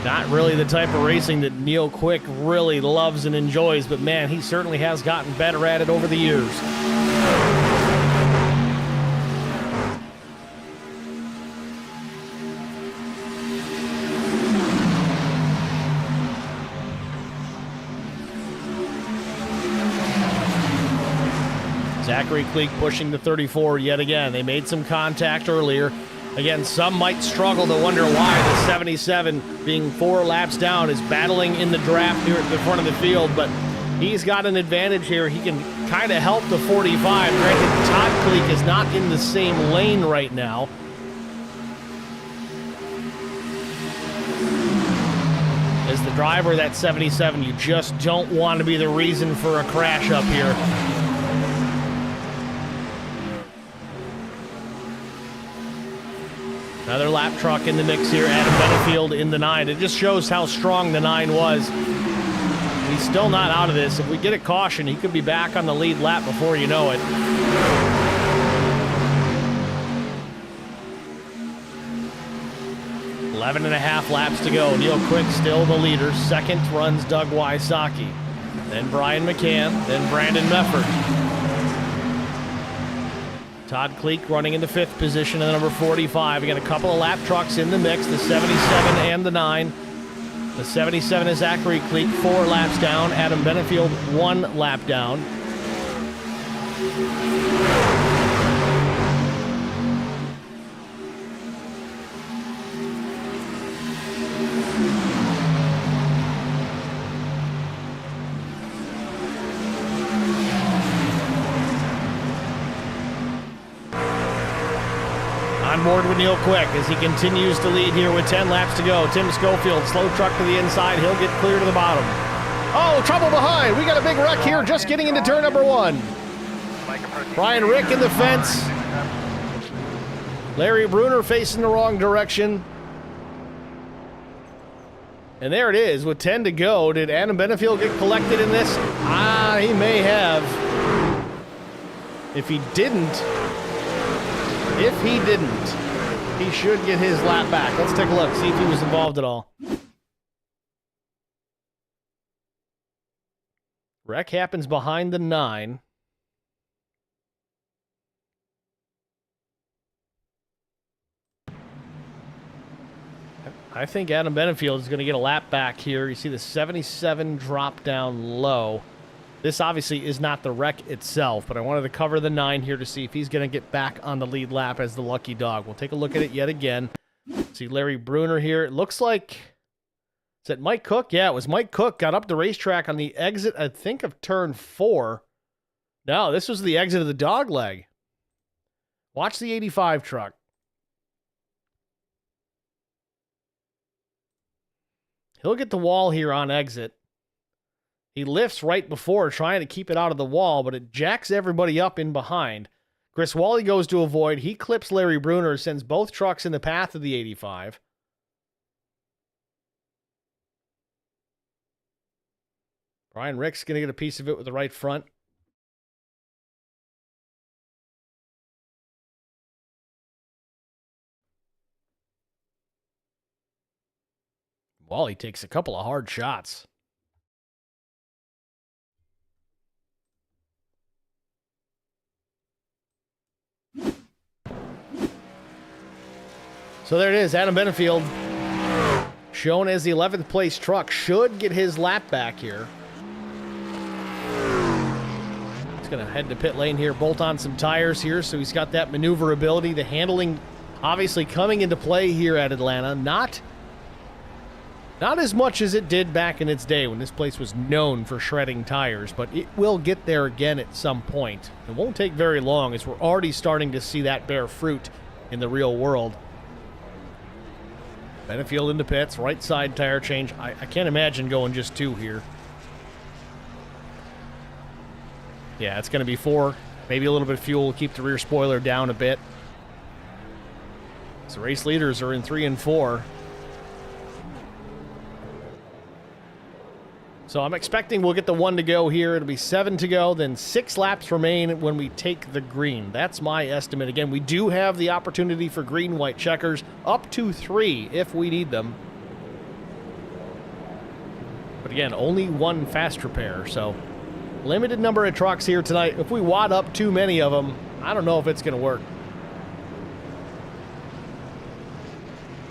Not really the type of racing that Neil Quick really loves and enjoys, but man, he certainly has gotten better at it over the years. Zachary Cleek pushing the 34 yet again. They made some contact earlier. Again, some might struggle to wonder why the 77, being 4 laps down, is battling in the draft here at the front of the field, but he's got an advantage here. He can kind of help the 45. Granted, Todd Cleek is not in the same lane right now. As the driver of that 77, you just don't want to be the reason for a crash up here. Another lap truck in the mix here. Adam Benefield in the 9. It just shows how strong the 9 was. He's still not out of this. If we get a caution, he could be back on the lead lap before you know it. Eleven and a half laps to go. Neil Quick still the leader. Second runs Doug Wysocki. Then Brian McCann. Then Brandon Mefford. Todd Cleek running in the 5th position in the number 45. We got a couple of lap trucks in the mix, the 77 and the 9. The 77 is Zachary Cleek, 4 laps down. Adam Benefield, 1 lap down. to Neil Quick as he continues to lead here with 10 laps to go. Tim Schofield, slow truck to the inside. He'll get clear to the bottom. Oh, trouble behind. We got a big wreck here just getting into turn number 1. Brian Rick in the fence. Larry Bruner facing the wrong direction. And there it is with 10 to go. Did Adam Benefield get collected in this? He may have. If he didn't, he should get his lap back. Let's take a look, see if he was involved at all. Wreck happens behind the 9. I think Adam Benefield is going to get a lap back here. You see the 77 drop down low. This obviously is not the wreck itself, but I wanted to cover the 9 here to see if he's going to get back on the lead lap as the lucky dog. We'll take a look at it yet again. See Larry Bruner here. It looks like, is it Mike Cook? Yeah, it was Mike Cook. Got up the racetrack on the exit, I think, of turn 4. No, this was the exit of the dog leg. Watch the 85 truck. He'll get the wall here on exit. He lifts right before trying to keep it out of the wall, but it jacks everybody up in behind. Chris Wally goes to avoid. He clips Larry Bruner, sends both trucks in the path of the 85. Brian Rick's going to get a piece of it with the right front. Wally takes a couple of hard shots. So there it is. Adam Benefield, shown as the 11th place truck, should get his lap back here. He's going to head to pit lane here, bolt on some tires here, so he's got that maneuverability. The handling obviously coming into play here at Atlanta. Not as much as it did back in its day when this place was known for shredding tires, but it will get there again at some point. It won't take very long as we're already starting to see that bear fruit in the real world. Benefield into pits, right side tire change. I can't imagine going just 2 here. Yeah, it's going to be 4. Maybe a little bit of fuel, keep the rear spoiler down a bit. So race leaders are in 3 and 4. So I'm expecting we'll get the 1 to go here. It'll be 7 to go, then 6 laps remain when we take the green. That's my estimate. Again, we do have the opportunity for green-white checkers, up to 3 if we need them. But again, only 1 fast repair, so limited number of trucks here tonight. If we wad up too many of them, I don't know if it's going to work.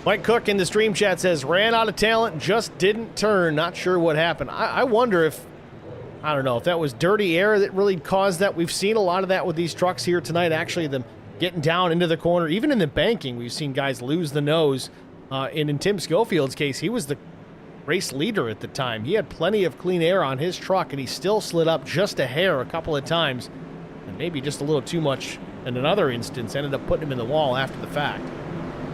Mike Cook in the stream chat says, ran out of talent, just didn't turn. Not sure what happened. I wonder if, I don't know, if that was dirty air that really caused that. We've seen a lot of that with these trucks here tonight, actually, them getting down into the corner. Even in the banking, we've seen guys lose the nose. And in Tim Schofield's case, he was the race leader at the time. He had plenty of clean air on his truck, and he still slid up just a hair a couple of times. And maybe just a little too much in another instance, ended up putting him in the wall after the fact.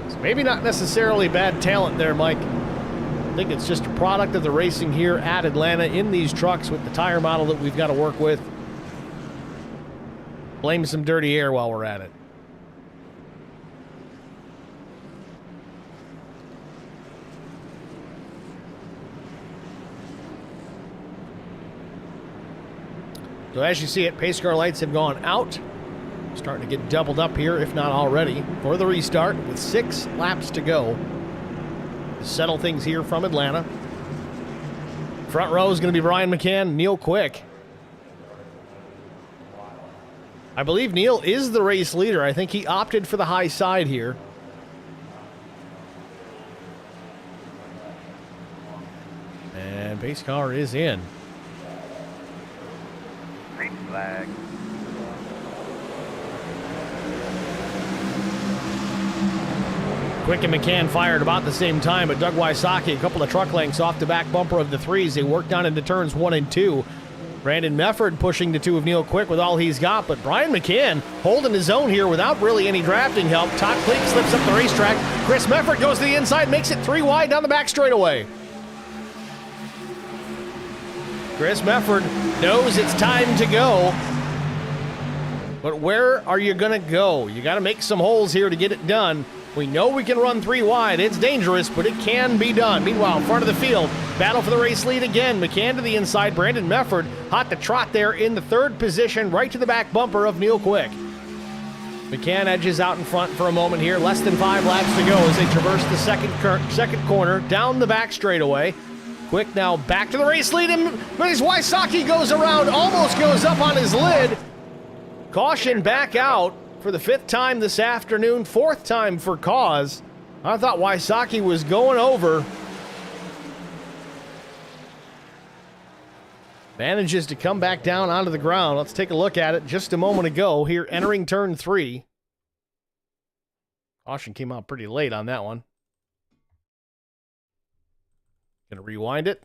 So maybe not necessarily bad talent there, Mike. I think it's just a product of the racing here at Atlanta in these trucks with the tire model that we've got to work with. Blame some dirty air while we're at it. So as you see it, pace car lights have gone out. Starting to get doubled up here, if not already, for the restart with 6 laps to go. To settle things here from Atlanta. Front row is going to be Brian McCann, Neil Quick. I believe Neil is the race leader. I think he opted for the high side here. And pace car is in. Green flag. Quick and McCann fired about the same time, but Doug Wysocki, a couple of truck lengths off the back bumper of the 3s. They worked down into turns 1 and 2. Brandon Mefford pushing the two of Neil Quick with all he's got, but Brian McCann holding his own here without really any drafting help. Todd Cleek slips up the racetrack. Chris Mefford goes to the inside, makes it 3 wide down the back straightaway. Chris Mefford knows it's time to go. But where are you going to go? You got to make some holes here to get it done. We know we can run 3 wide. It's dangerous, but it can be done. Meanwhile, front of the field, battle for the race lead again. McCann to the inside. Brandon Mefford hot to trot there in the 3rd position, right to the back bumper of Neil Quick. McCann edges out in front for a moment here. Less than 5 laps to go as they traverse the second corner down the back straightaway. Quick now back to the race lead, and Wysocki goes around, almost goes up on his lid. Caution back out for the 5th time this afternoon, 4th time for cause. I thought Wysocki was going over. Manages to come back down onto the ground. Let's take a look at it just a moment ago here entering turn 3. Caution came out pretty late on that one. Gonna rewind it.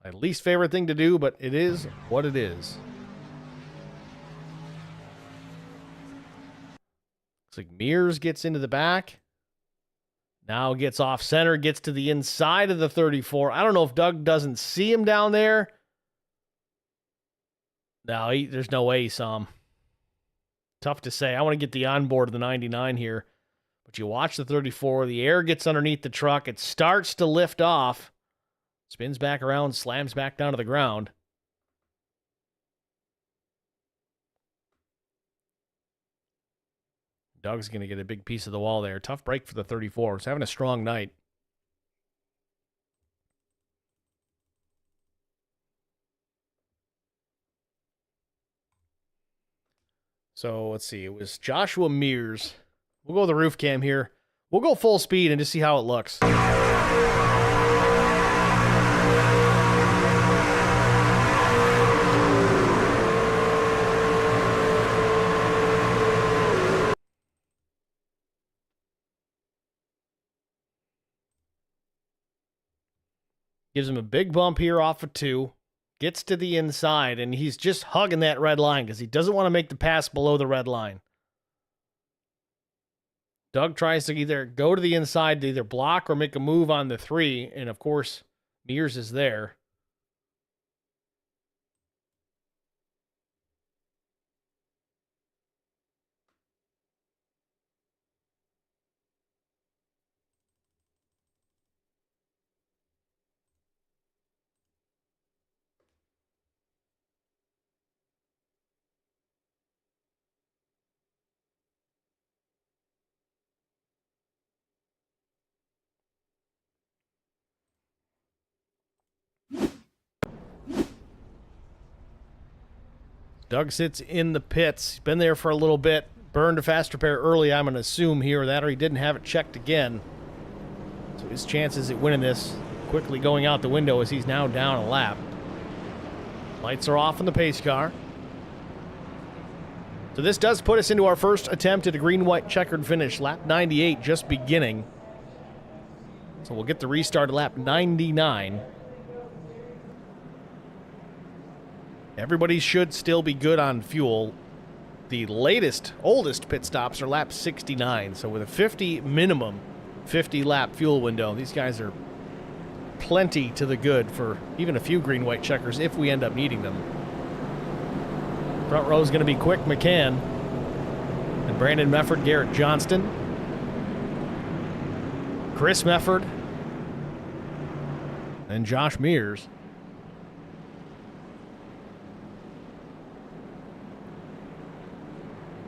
My least favorite thing to do, but it is what it is. Looks like Mears gets into the back. Now gets off center, gets to the inside of the 34. I don't know if Doug doesn't see him down there. No, there's no way he saw him. Tough to say. I want to get the onboard of the 99 here. But you watch the 34, the air gets underneath the truck, it starts to lift off, spins back around, slams back down to the ground. Doug's going to get a big piece of the wall there. Tough break for the 34. He's having a strong night. So let's see. It was Joshua Mears. We'll go with the roof cam here. We'll go full speed and just see how it looks. Gives him a big bump here off of 2. Gets to the inside, and he's just hugging that red line because he doesn't want to make the pass below the red line. Doug tries to either go to the inside to either block or make a move on the 3, and of course, Mears is there. Doug sits in the pits. He's been there for a little bit. Burned a fast repair early, I'm going to assume here, that or he didn't have it checked again. So his chances at winning this quickly going out the window as he's now down a lap. Lights are off on the pace car. So this does put us into our first attempt at a green-white checkered finish. Lap 98 just beginning. So we'll get the restart at lap 99. Everybody should still be good on fuel. The oldest pit stops are lap 69. So with a 50 minimum, 50 lap fuel window, these guys are plenty to the good for even a few green-white checkers if we end up needing them. Front row is going to be Quick, McCann, and Brandon Mefford, Garrett Johnston, Chris Mefford, and Josh Mears.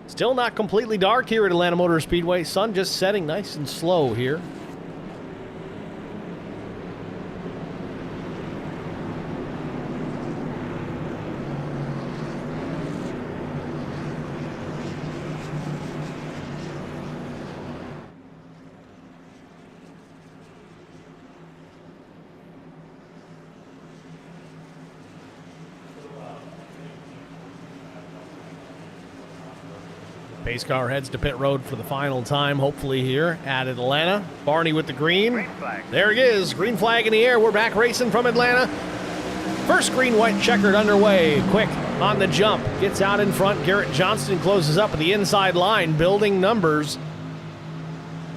Still not completely dark here at Atlanta Motor Speedway. Sun just setting nice and slow here. Pace car heads to pit road for the final time, hopefully here at Atlanta. Barney with the green. There he is, green flag in the air. We're back racing from Atlanta. First green-white checkered underway. Quick on the jump. Gets out in front. Garrett Johnston closes up at the inside line, building numbers.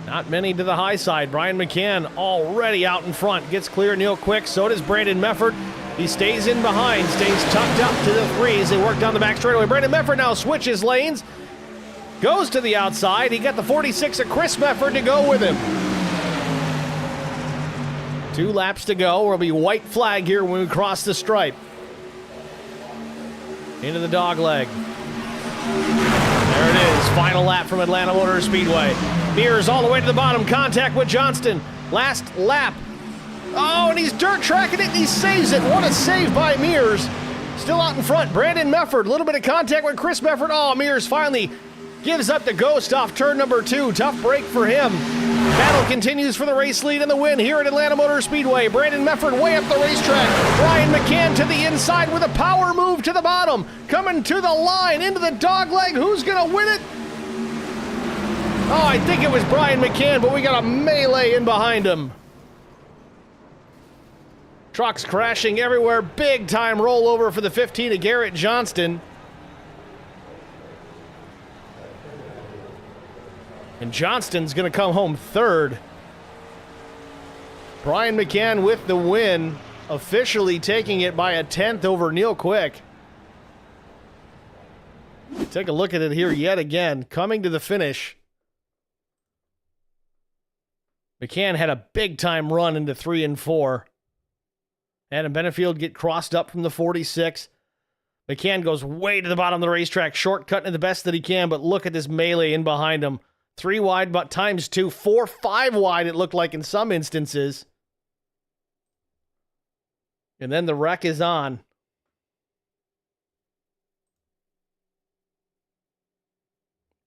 Not many to the high side. Brian McCann already out in front. Gets clear. Neil Quick. So does Brandon Mefford. He stays in behind. Stays tucked up to the threes. They work down the back straightaway. Brandon Mefford now switches lanes. Goes to the outside. He got the 46 of Chris Mefford to go with him. 2 laps to go. There'll be white flag here when we cross the stripe. Into the dog leg. There it is. Final lap from Atlanta Motor Speedway. Mears all the way to the bottom. Contact with Johnston. Last lap. Oh, and he's dirt tracking it, and he saves it. What a save by Mears. Still out in front. Brandon Mefford. A little bit of contact with Chris Mefford. Oh, Mears finally gives up the ghost off turn number 2. Tough break for him. Battle continues for the race lead and the win here at Atlanta Motor Speedway. Brandon Mefford way up the racetrack. Brian McCann to the inside with a power move to the bottom. Coming to the line, into the dogleg. Who's going to win it? Oh, I think it was Brian McCann, but we got a melee in behind him. Trucks crashing everywhere. Big time rollover for the 15 of Garrett Johnston. And Johnston's going to come home third. Brian McCann with the win, officially taking it by a 10th over Neil Quick. Take a look at it here yet again. Coming to the finish. McCann had a big-time run into 3 and 4. Adam Benefield get crossed up from the 46. McCann goes way to the bottom of the racetrack, shortcutting the best that he can, but look at this melee in behind him. 3 wide, but times 2, 4, 5 wide, it looked like in some instances. And then the wreck is on.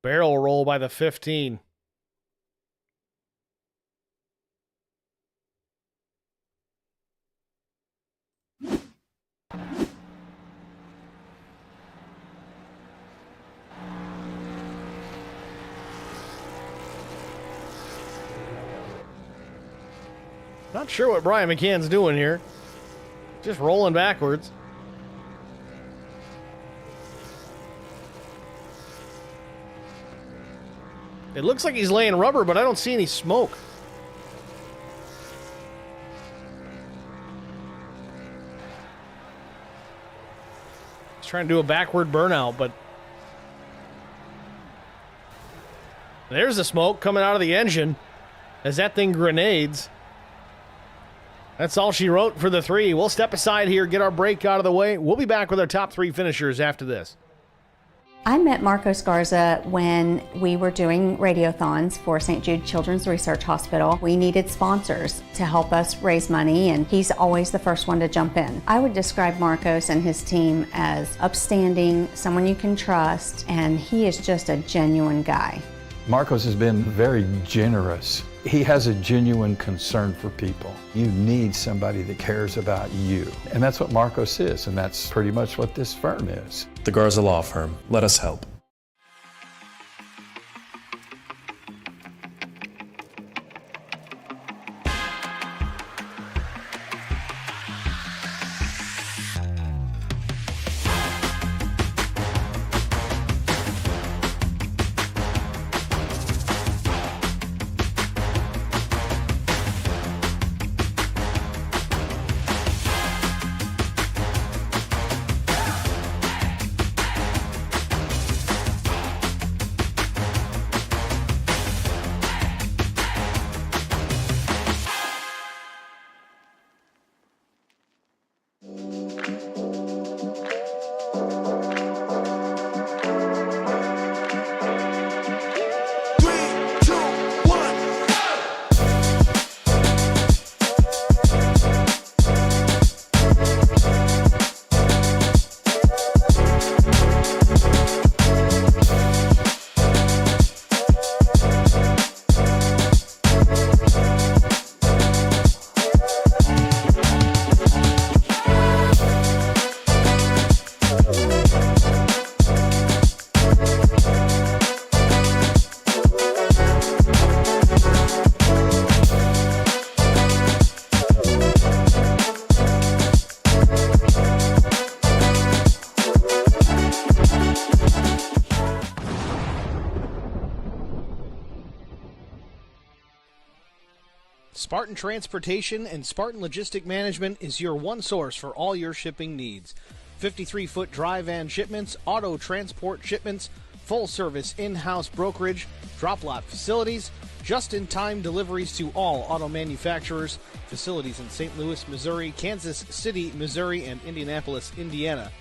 Barrel roll by the 15. Not sure what Brian McCann's doing here. Just rolling backwards. It looks like he's laying rubber, but I don't see any smoke. He's trying to do a backward burnout, but there's the smoke coming out of the engine as that thing grenades. That's all she wrote for the 3. We'll step aside here, get our break out of the way. We'll be back with our top 3 finishers after this. I met Marcos Garza when we were doing radiothons for St. Jude Children's Research Hospital. We needed sponsors to help us raise money, and he's always the first one to jump in. I would describe Marcos and his team as upstanding, someone you can trust, and he is just a genuine guy. Marcos has been very generous. He has a genuine concern for people. You need somebody that cares about you. And that's what Marcos is, and that's pretty much what this firm is. The Garza Law Firm. Let us help. Spartan Transportation and Spartan Logistic Management is your one source for all your shipping needs. 53-foot dry van shipments, auto transport shipments, full-service in-house brokerage, drop-lot facilities, just-in-time deliveries to all auto manufacturers, facilities in St. Louis, Missouri, Kansas City, Missouri, and Indianapolis, Indiana.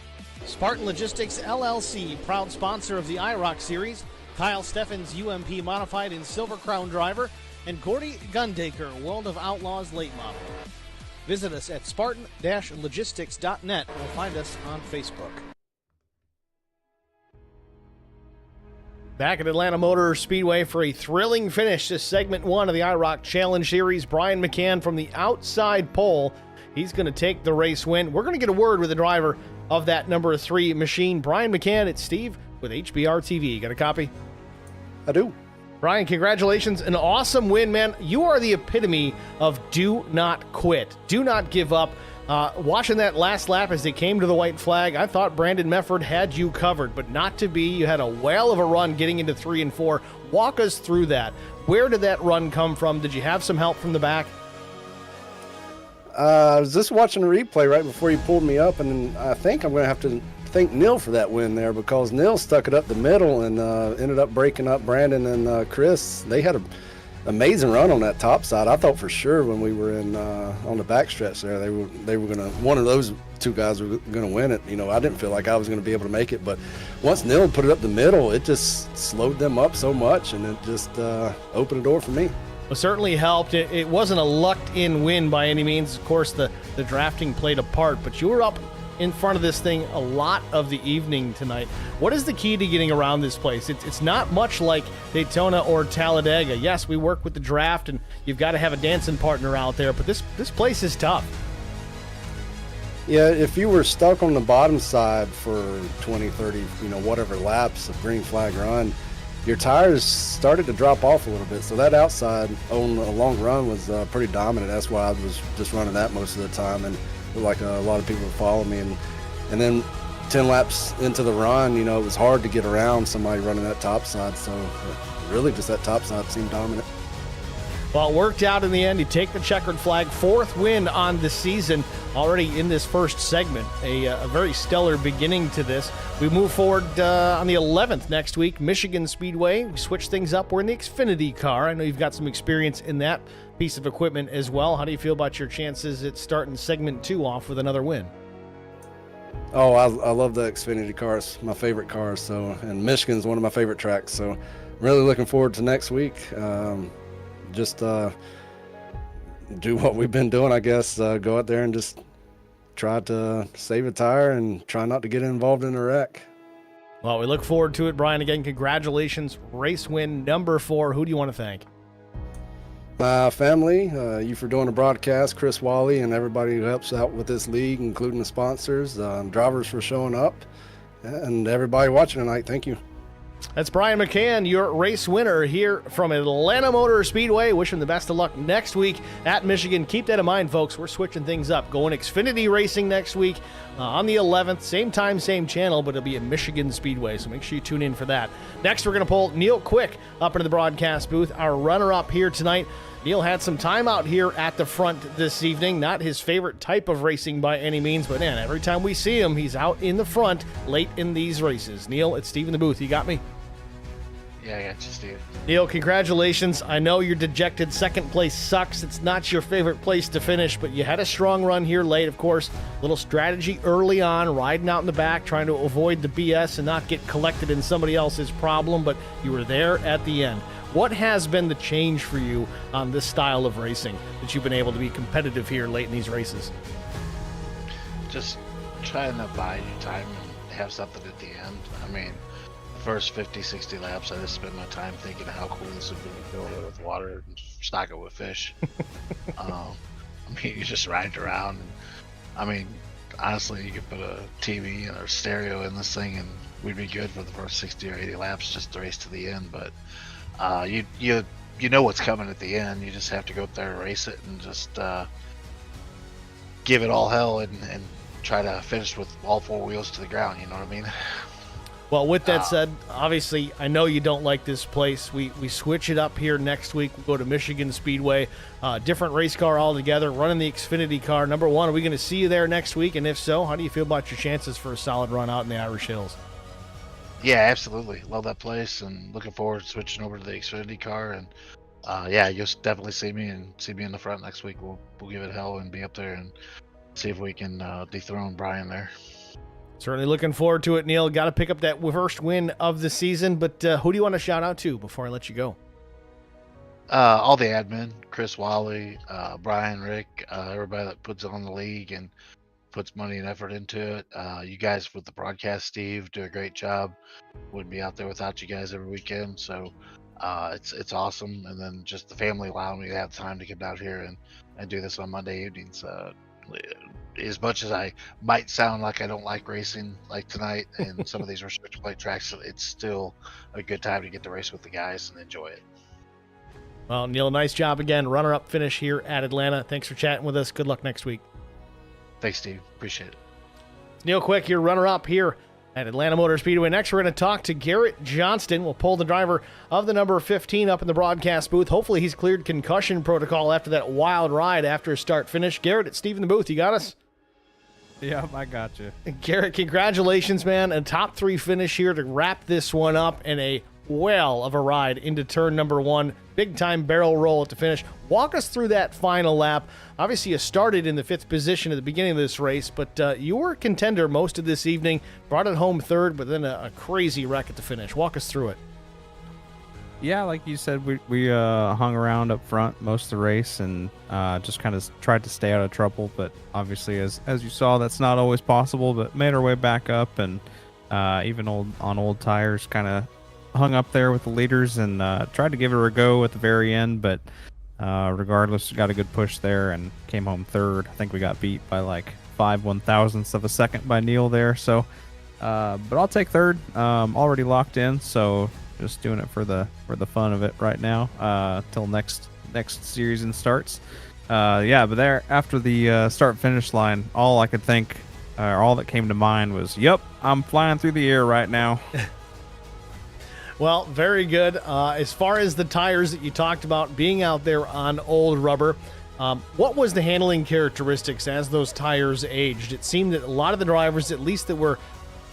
Spartan Logistics LLC, proud sponsor of the IROC Series, Kyle Steffens UMP Modified and Silver Crown Driver, and Gordy Gundaker, World of Outlaws Late Model. Visit us at spartan-logistics.net or find us on Facebook. Back at Atlanta Motor Speedway for a thrilling finish to segment 1 of the IROC Challenge Series. Brian McCann from the outside pole. He's going to take the race win. We're going to get a word with the driver of that number 3 machine. Brian McCann, it's Steve with HBR TV. Got a copy? I do. Brian, congratulations. An awesome win, man. You are the epitome of do not quit. Do not give up. Watching that last lap as they came to the white flag, I thought Brandon Mefford had you covered, but not to be. You had a whale of a run getting into 3 and 4. Walk us through that. Where did that run come from? Did you have some help from the back? I was just watching the replay right before you pulled me up, and I think I'm going to have to thank Neil for that win there, because Neil stuck it up the middle and ended up breaking up Brandon and Chris. They had an amazing run on that top side. I thought for sure when we were in on the backstretch there, they were going to, one of those two guys were going to win it. You know, I didn't feel like I was going to be able to make it, but once Neil put it up the middle, it just slowed them up so much, and it just opened the door for me. Well, certainly helped. It wasn't a lucked-in win by any means. Of course, the drafting played a part, but you were up in front of this thing a lot of the evening tonight. What is the key to getting around this place? It's not much like Daytona or Talladega. Yes, we work with the draft, and you've got to have a dancing partner out there, but this place is tough. Yeah, if you were stuck on the bottom side for 20, 30, whatever laps of green flag run, your tires started to drop off a little bit. So that outside on a long run was pretty dominant. That's why I was just running that most of the time, and like a lot of people would follow me. And then 10 laps into the run, it was hard to get around somebody running that top side. So really just that top side seemed dominant. Well, it worked out in the end. You take the checkered flag, 4th win on the season already in this first segment. A very stellar beginning to this. We move forward on the 11th next week, Michigan Speedway. We switch things up. We're in the Xfinity car. I know you've got some experience in that piece of equipment as well. How do you feel about your chances at starting segment 2 off with another win? Oh, I love the Xfinity car. It's my favorite car. And Michigan's one of my favorite tracks. So I'm really looking forward to next week. Just do what we've been doing, I guess. Go out there and just try to save a tire and try not to get involved in a wreck. Well, we look forward to it, Brian. Again, congratulations. Race win number 4. Who do you want to thank? My family, you for doing the broadcast, Chris Wally, and everybody who helps out with this league, including the sponsors, drivers for showing up, and everybody watching tonight. Thank you. That's Brian McCann, your race winner here from Atlanta Motor Speedway. Wish him the best of luck next week at Michigan. Keep that in mind, folks. We're switching things up. Going Xfinity racing next week on the 11th. Same time, same channel, but it'll be at Michigan Speedway, so make sure you tune in for that. Next, we're going to pull Neil Quick up into the broadcast booth, our runner-up here tonight. Neil had some time out here at the front this evening. Not his favorite type of racing by any means, but man, every time we see him, he's out in the front late in these races. Neil, it's Steve in the booth. You got me? Yeah, I got you, Steve. Neil, congratulations. I know you're dejected. Second place sucks. It's not your favorite place to finish, but you had a strong run here late, of course. Little strategy early on, riding out in the back, trying to avoid the BS and not get collected in somebody else's problem, but you were there at the end. What has been the change for you on this style of racing that you've been able to be competitive here late in these races? Just trying to buy you time and have something at the end. I mean, the first 50, 60 laps, I just spent my time thinking how cool this would be to fill it with water and stock it with fish. You just ride around. And, honestly, you could put a TV and a stereo in this thing and we'd be good for the first 60 or 80 laps just to race to the end. But you know what's coming at the end. You just have to go up there and race it and just give it all hell and try to finish with all 4 wheels to the ground. You know what I mean? Well, with that said, obviously, I know you don't like this place. We switch it up here next week. We go to Michigan Speedway, different race car altogether, running the Xfinity car. Number one, are we going to see you there next week? And if so, how do you feel about your chances for a solid run out in the Irish Hills? Yeah, absolutely. Love that place, and looking forward to switching over to the Xfinity car. And yeah, you'll definitely see me in the front next week. We'll give it hell and be up there and see if we can dethrone Brian there. Certainly looking forward to it, Neil. Got to pick up that first win of the season, but who do you want to shout out to before I let you go? All the admin, Chris Wally, Brian, Rick, everybody that puts on the league and puts money and effort into it. You guys with the broadcast, Steve, do a great job. Wouldn't be out there without you guys every weekend. So it's awesome. And then just the family allowing me to have time to come out here and do this on Monday evenings. As much as I might sound like I don't like racing like tonight and some of these restricted plate tracks, it's still a good time to get to race with the guys and enjoy it. Well, Neil, nice job again. Runner-up finish here at Atlanta. Thanks for chatting with us. Good luck next week. Thanks, Steve. Appreciate it. Neil Quick, your runner-up here at Atlanta Motor Speedway. Next, we're going to talk to Garrett Johnston. We'll pull the driver of the number 15 up in the broadcast booth. Hopefully he's cleared concussion protocol after that wild ride after start-finish. Garrett, it's Steve in the booth. You got us? Yep, I got you. Garrett, congratulations, man. A top 3 finish here to wrap this one up, and a whale of a ride into turn number 1. Big-time barrel roll at the finish. Walk us through that final lap. Obviously, you started in the 5th position at the beginning of this race, but you were a contender most of this evening. Brought it home 3rd, but then a crazy wreck at the finish. Walk us through it. Yeah, like you said, we hung around up front most of the race and just kind of tried to stay out of trouble. But obviously, as you saw, that's not always possible. But made our way back up, and even on old tires, kind of hung up there with the leaders and tried to give it a go at the very end. But regardless, got a good push there and came home 3rd. I think we got beat by like 5/1000ths of a second by Neil there. So, but I'll take 3rd. Already locked in, so. Just doing it for the fun of it right now till next season starts. Yeah, but there after the start finish line, all I could think, or all that came to mind was, "Yep, I'm flying through the air right now." Well, very good. As far as the tires that you talked about being out there on old rubber, what was the handling characteristics as those tires aged? It seemed that a lot of the drivers, at least that were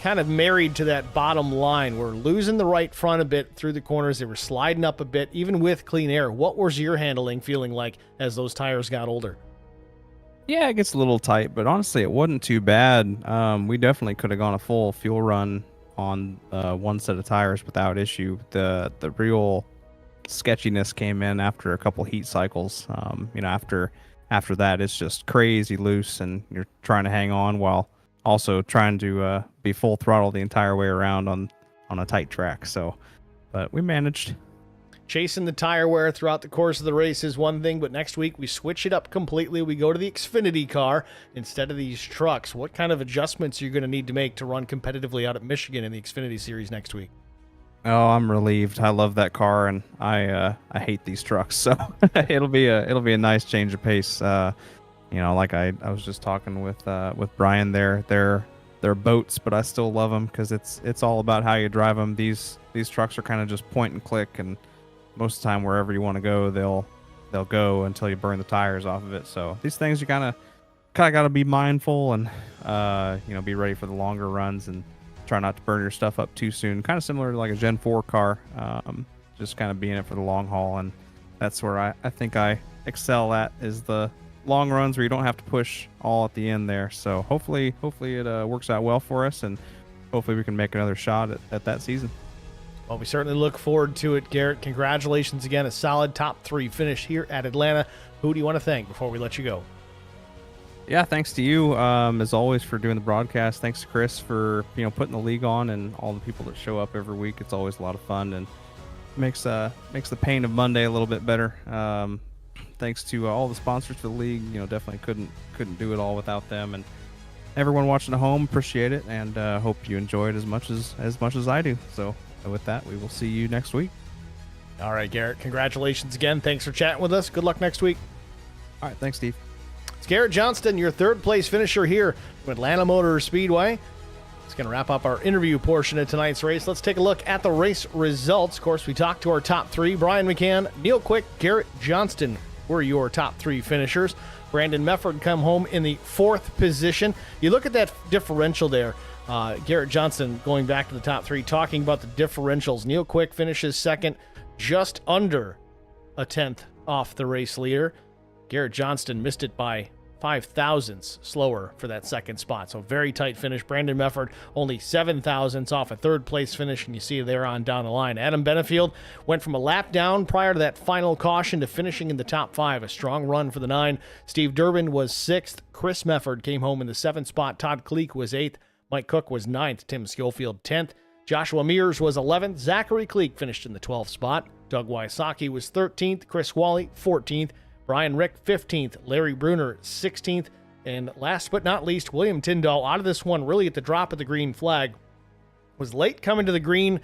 kind of married to that bottom line, were losing the right front a bit through the corners. They were sliding up a bit, even with clean air. What was your handling feeling like as those tires got older? Yeah, it gets a little tight, but honestly, it wasn't too bad. We definitely could have gone a full fuel run on one set of tires without issue. The real sketchiness came in after a couple heat cycles. After that, it's just crazy loose, and you're trying to hang on while also trying to be full throttle the entire way around on a tight track. So, but we managed. Chasing the tire wear throughout the course of the race is one thing, but next week we switch it up completely. We go to the Xfinity car instead of these trucks. What kind of adjustments are you going to need to make to run competitively out at Michigan in the Xfinity Series next week? Oh, I'm relieved. I love that car, and I hate these trucks. So it'll be a nice change of pace. Like I was just talking with Brian there. They're boats, but I still love them because it's all about how you drive them. These trucks are kind of just point and click, and most of the time wherever you want to go, they'll go until you burn the tires off of it. So these things you kind of got to be mindful and be ready for the longer runs and try not to burn your stuff up too soon. Kind of similar to like a Gen 4 car, just kind of being it for the long haul, and that's where I think I excel at, is the long runs where you don't have to push all at the end there. So hopefully it works out well for us, and hopefully we can make another shot at that season. Well, we certainly look forward to it, Garrett. Congratulations again. A solid top 3 finish here at Atlanta. Who do you want to thank before we let you go? Yeah, thanks to you, as always, for doing the broadcast. Thanks to Chris for putting the league on, and all the people that show up every week. It's always a lot of fun and makes the pain of Monday a little bit better. Thanks to all the sponsors for the league. Definitely couldn't do it all without them, and everyone watching at home, appreciate it, and hope you enjoy it as much as I do. So with that, we will see you next week. All right, Garrett, congratulations again. Thanks for chatting with us. Good luck next week. All right, thanks, Steve. It's Garrett Johnston, your 3rd place finisher here from Atlanta Motor Speedway. It's going to wrap up our interview portion of tonight's race. Let's take a look at the race results. Of course, we talked to our top three. Brian McCann, Neil Quick, Garrett Johnston were your top three finishers. Brandon Mefford come home in the 4th position. You look at that differential there. Garrett Johnston going back to the top three, talking about the differentials. Neil Quick finishes second, just under a 10th off the race leader. Garrett Johnston missed it by 5 thousandths slower for that second spot. So very tight finish. Brandon Mefford only 7 thousandths off a third place finish, and you see there on down the line. Adam Benefield went from a lap down prior to that final caution to finishing in the top 5. A strong run for the 9. Steve Durbin was 6th. Chris Mefford came home in the 7th spot. Todd Kleek was 8th. Mike Cook was 9th. Tim Schofield 10th. Joshua Mears was 11th. Zachary Kleek finished in the 12th spot. Doug Wysocki was 13th. Chris Wally 14th. Brian Rick 15th, Larry Bruner 16th, and last but not least, William Tyndall out of this one really at the drop of the green flag. Was late coming to the green,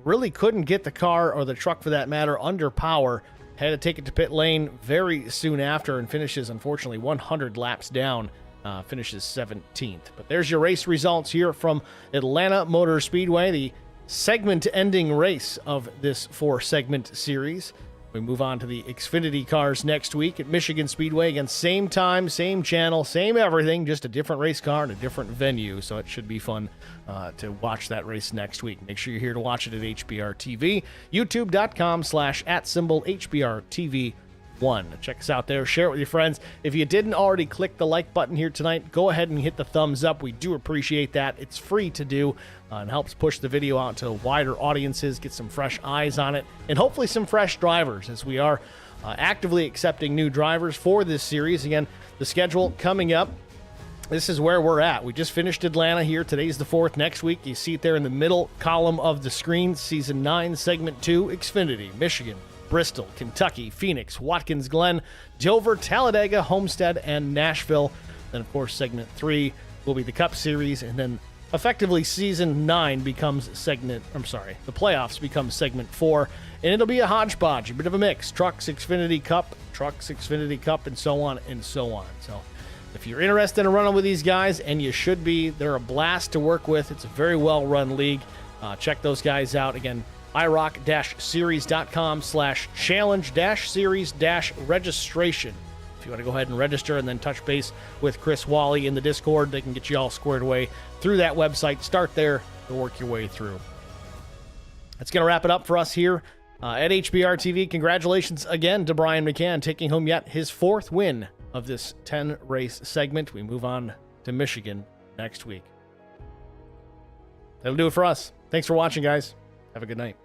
really couldn't get the car, or the truck for that matter, under power. Had to take it to pit lane very soon after and finishes, unfortunately, 100 laps down. Finishes 17th. But there's your race results here from Atlanta Motor Speedway, the segment-ending race of this 4-segment series. We move on to the Xfinity cars next week at Michigan Speedway. Again, same time, same channel, same everything, just a different race car and a different venue. So it should be fun to watch that race next week. Make sure you're here to watch it at HBR TV, youtube.com/@HBR TV1. Check us out there. Share it with your friends. If you didn't already click the like button here tonight, go ahead and hit the thumbs up. We do appreciate that. It's free to do and helps push the video out to wider audiences, get some fresh eyes on it, and hopefully some fresh drivers as we are actively accepting new drivers for this series. Again, the schedule coming up. This is where we're at. We just finished Atlanta here. Today's the 4th. Next week, you see it there in the middle column of the screen. Season 9, Segment 2, Xfinity, Michigan, Bristol, Kentucky, Phoenix, Watkins Glen, Dover, Talladega, Homestead, and Nashville. Then, of course, Segment 3 will be the Cup Series, and then effectively Season 9 becomes the playoffs become Segment 4, and it'll be a hodgepodge, a bit of a mix. Trucks, Xfinity Cup, and so on and so on. So if you're interested in running with these guys, and you should be, they're a blast to work with. It's a very well-run league. Check those guys out. Again, IROC-series.com/challenge-series-registration. If you want to go ahead and register and then touch base with Chris Wally in the Discord, they can get you all squared away through that website. Start there and work your way through. That's going to wrap it up for us here at HBR TV. Congratulations again to Brian McCann, taking home yet his 4th win of this 10-race segment. We move on to Michigan next week. That'll do it for us. Thanks for watching, guys. Have a good night.